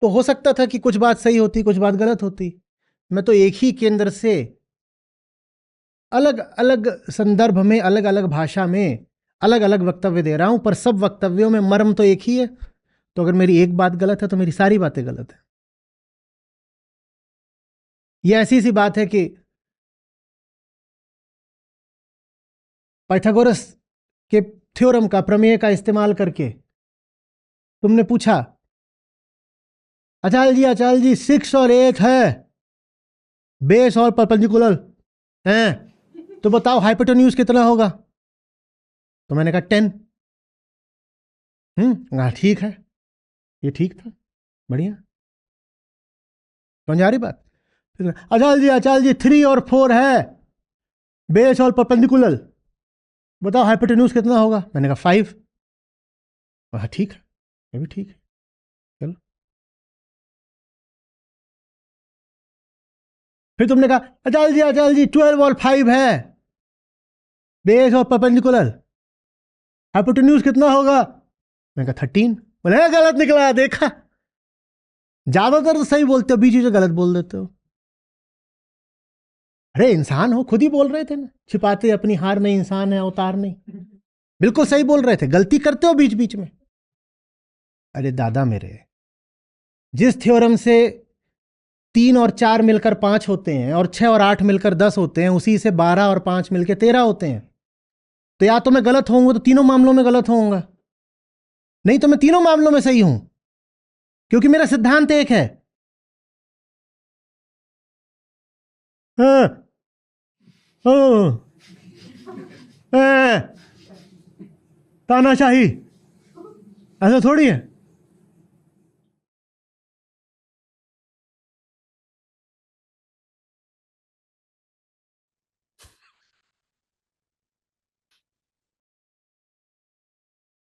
Speaker 1: तो हो सकता था कि कुछ बात सही होती, कुछ बात गलत होती। मैं तो एक ही केंद्र से अलग अलग संदर्भ में, अलग अलग भाषा में अलग अलग वक्तव्य दे रहा हूं, पर सब वक्तव्यों में मर्म तो एक ही है। तो अगर मेरी एक बात गलत है तो मेरी सारी बातें गलत है। यह ऐसी सी बात है कि पाइथागोरस के थ्योरम का, प्रमेय का इस्तेमाल करके तुमने पूछा, आचार्य जी 6 और 8 है, बेस और परपेंडिकुलर हैं, तो बताओ हाइपोटेन्यूज कितना होगा? तो मैंने कहा 10। हाँ ठीक है, ये ठीक था, बढ़िया। समझ आ रही बात? आचार्य जी 3 और 4 है, बेस और परपेंडिकुलर, बताओ हाइपोटेन्यूज कितना होगा? मैंने कहा 5। हाँ ठीक है, ये भी ठीक है, चलो। फिर तुमने कहा आचार्य जी 12 और 5 है, बेस और परपेंडिकुलर, हाइपोटेन्यूज कितना होगा? मैंने कहा 13। बोले गलत निकला, देखा, ज्यादातर तो सही बोलते हो, बीच बीच में गलत बोल देते हो। अरे इंसान हो, खुद ही बोल रहे थे ना, छिपाते अपनी हार नहीं, इंसान है अवतार नहीं। बिल्कुल सही बोल रहे थे, गलती करते हो बीच बीच में। अरे दादा मेरे, जिस थ्योरम से 3 और 4 मिलकर 5 होते हैं और 6 और 8 मिलकर 10 होते हैं, उसी से 12 और 5 मिलकर 13 होते हैं। तो या तो मैं गलत होऊंगा, तो तीनों मामलों में गलत होऊंगा, नहीं तो मैं तीनों मामलों में सही हूं, क्योंकि मेरा सिद्धांत एक है। हाँ, हाँ, हाँ, तानाशाही ऐसा थोड़ी है।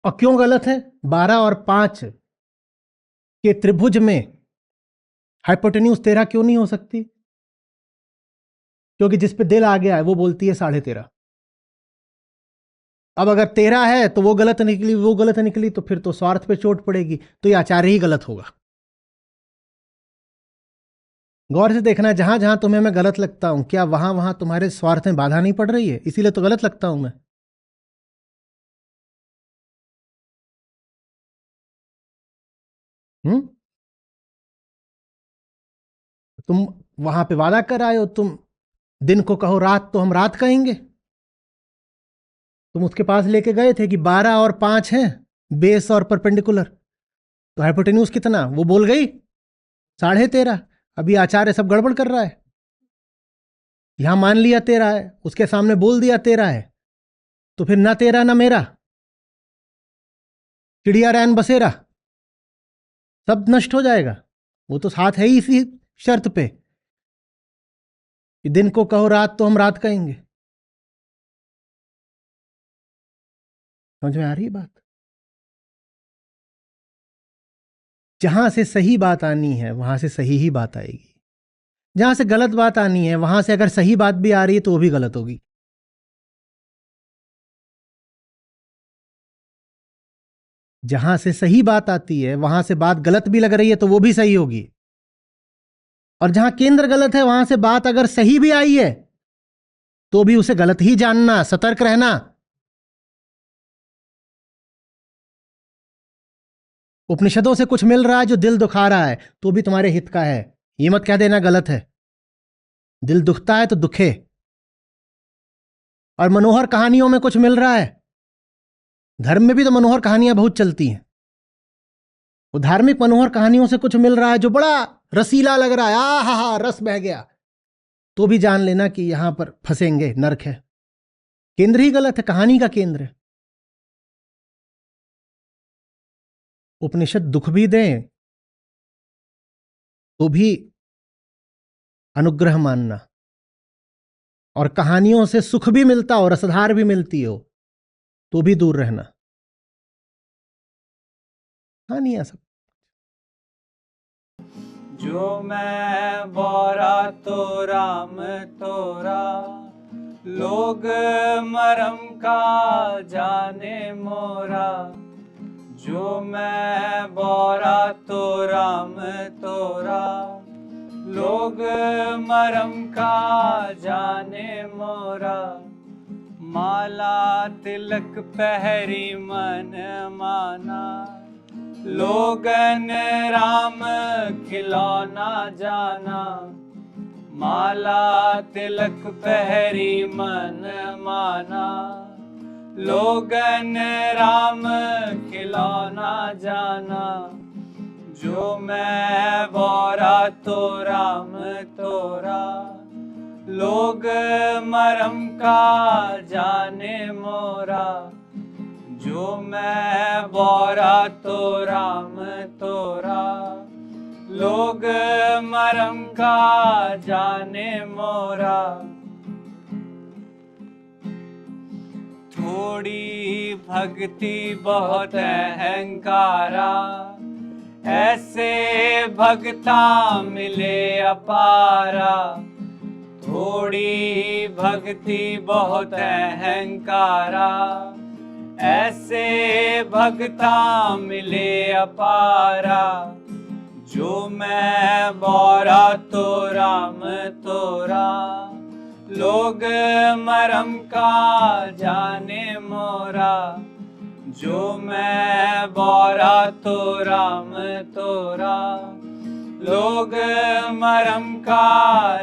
Speaker 1: और क्यों गलत है? 12 और 5 के त्रिभुज में हाइपोटेन्यूज 13 क्यों नहीं हो सकती? क्योंकि जिस पे दिल आ गया है वो बोलती है 13.5। अब अगर 13 है तो वो गलत निकली, वो गलत निकली, तो फिर तो स्वार्थ पे चोट पड़ेगी, तो ये आचार्य ही गलत होगा। गौर से देखना, जहां जहां तुम्हें मैं गलत लगता हूं, क्या वहां वहां तुम्हारे स्वार्थ में बाधा नहीं पड़ रही है? इसीलिए तो गलत लगता हूं मैं। हम्म तुम वहां पे वादा कर आए हो, तुम दिन को कहो रात तो हम रात कहेंगे। तुम उसके पास लेके गए थे कि 12 और 5 हैं, बेस और परपेंडिकुलर, तो हाइपोटेन्यूज कितना? वो बोल गई 13.5। अभी आचार्य सब गड़बड़ कर रहा है। यहां मान लिया 13 है, उसके सामने बोल दिया 13 है, तो फिर ना 13 ना मेरा, चिड़िया रैन बसेरा, सब नष्ट हो जाएगा। वो तो साथ है ही इसी शर्त पे कि दिन को कहो रात तो हम रात कहेंगे। समझ में आ रही है बात? जहां से सही बात आनी है वहां से सही ही बात आएगी, जहां से गलत बात आनी है वहां से अगर सही बात भी आ रही है तो वो भी गलत होगी। जहां से सही बात आती है वहां से बात गलत भी लग रही है तो वो भी सही होगी, और जहां केंद्र गलत है वहां से बात अगर सही भी आई है तो भी उसे गलत ही जानना, सतर्क रहना। उपनिषदों से कुछ मिल रहा है जो दिल दुखा रहा है तो भी तुम्हारे हित का है, ये मत कह देना गलत है। दिल दुखता है तो दुखे। और मनोहर कहानियों में कुछ मिल रहा है, धर्म में भी तो मनोहर कहानियां बहुत चलती हैं, वो धार्मिक मनोहर कहानियों से कुछ मिल रहा है जो बड़ा रसीला लग रहा है, आ हा हा रस बह गया, तो भी जान लेना कि यहां पर फंसेंगे, नरक है। केंद्र ही गलत है, कहानी का केंद्र है। उपनिषद दुख भी दें तो भी अनुग्रह मानना, और कहानियों से सुख भी मिलता हो, रसधार भी मिलती हो, तो भी दूर रहना। कहानियां सब
Speaker 5: जो मैं बोरा तो राम तोरा, लोग मरम का जाने मोरा। जो मैं बोरा तो राम तोरा, लोग मरम का जाने मोरा। माला तिलक पहरी मन माना, लोगन राम खिलौना जाना। माला तिलक पहरी मन माना, लोगन राम खिलौना जाना, जो मैं बोरा तो राम तोरा, लोग मरम का जाने मोरा, जो मैं बोरा तो राम तोरा, लोग मरम का जाने मोरा। थोड़ी भक्ति बहुत अहंकारा, ऐसे भक्ता मिले अपारा। थोड़ी भक्ति बहुत अहंकारा, ऐसे भक्ता मिले अपारा। जो मैं बोरा तो राम तोरा, लोग मरम का जाने मोरा। जो मैं बोरा तो राम तोरा, लोग मरम का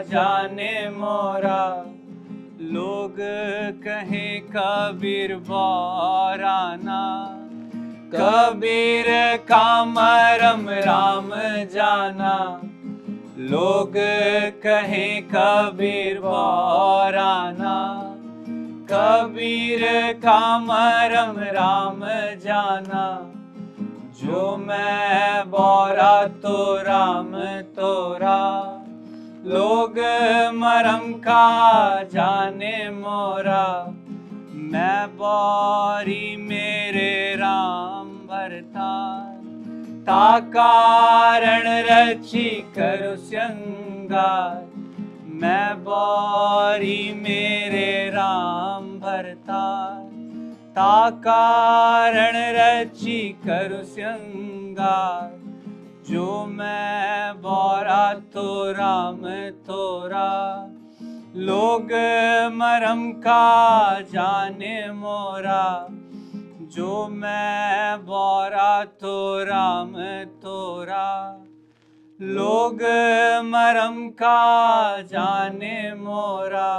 Speaker 5: जाने मोरा। लोग कहें कबीर बोराना, कबीर का मरम राम जाना। लोग कहें कबीर बोराना, कबीर का मरम राम जाना। जो मैं बोरा तो राम तोरा, लोग मरम का जाने मोरा। मैं बोरी मेरे राम भरता, ता कारण रची करु श्रृंगार। मैं बोरी मेरे राम भरता, ता कारण रची करु श्रृंगार। जो मैं बोरा तो राम तोरा, लोग मरम का जाने मोरा। जो मैं बोरा तो राम तोरा, लोग मरम का जाने मोरा।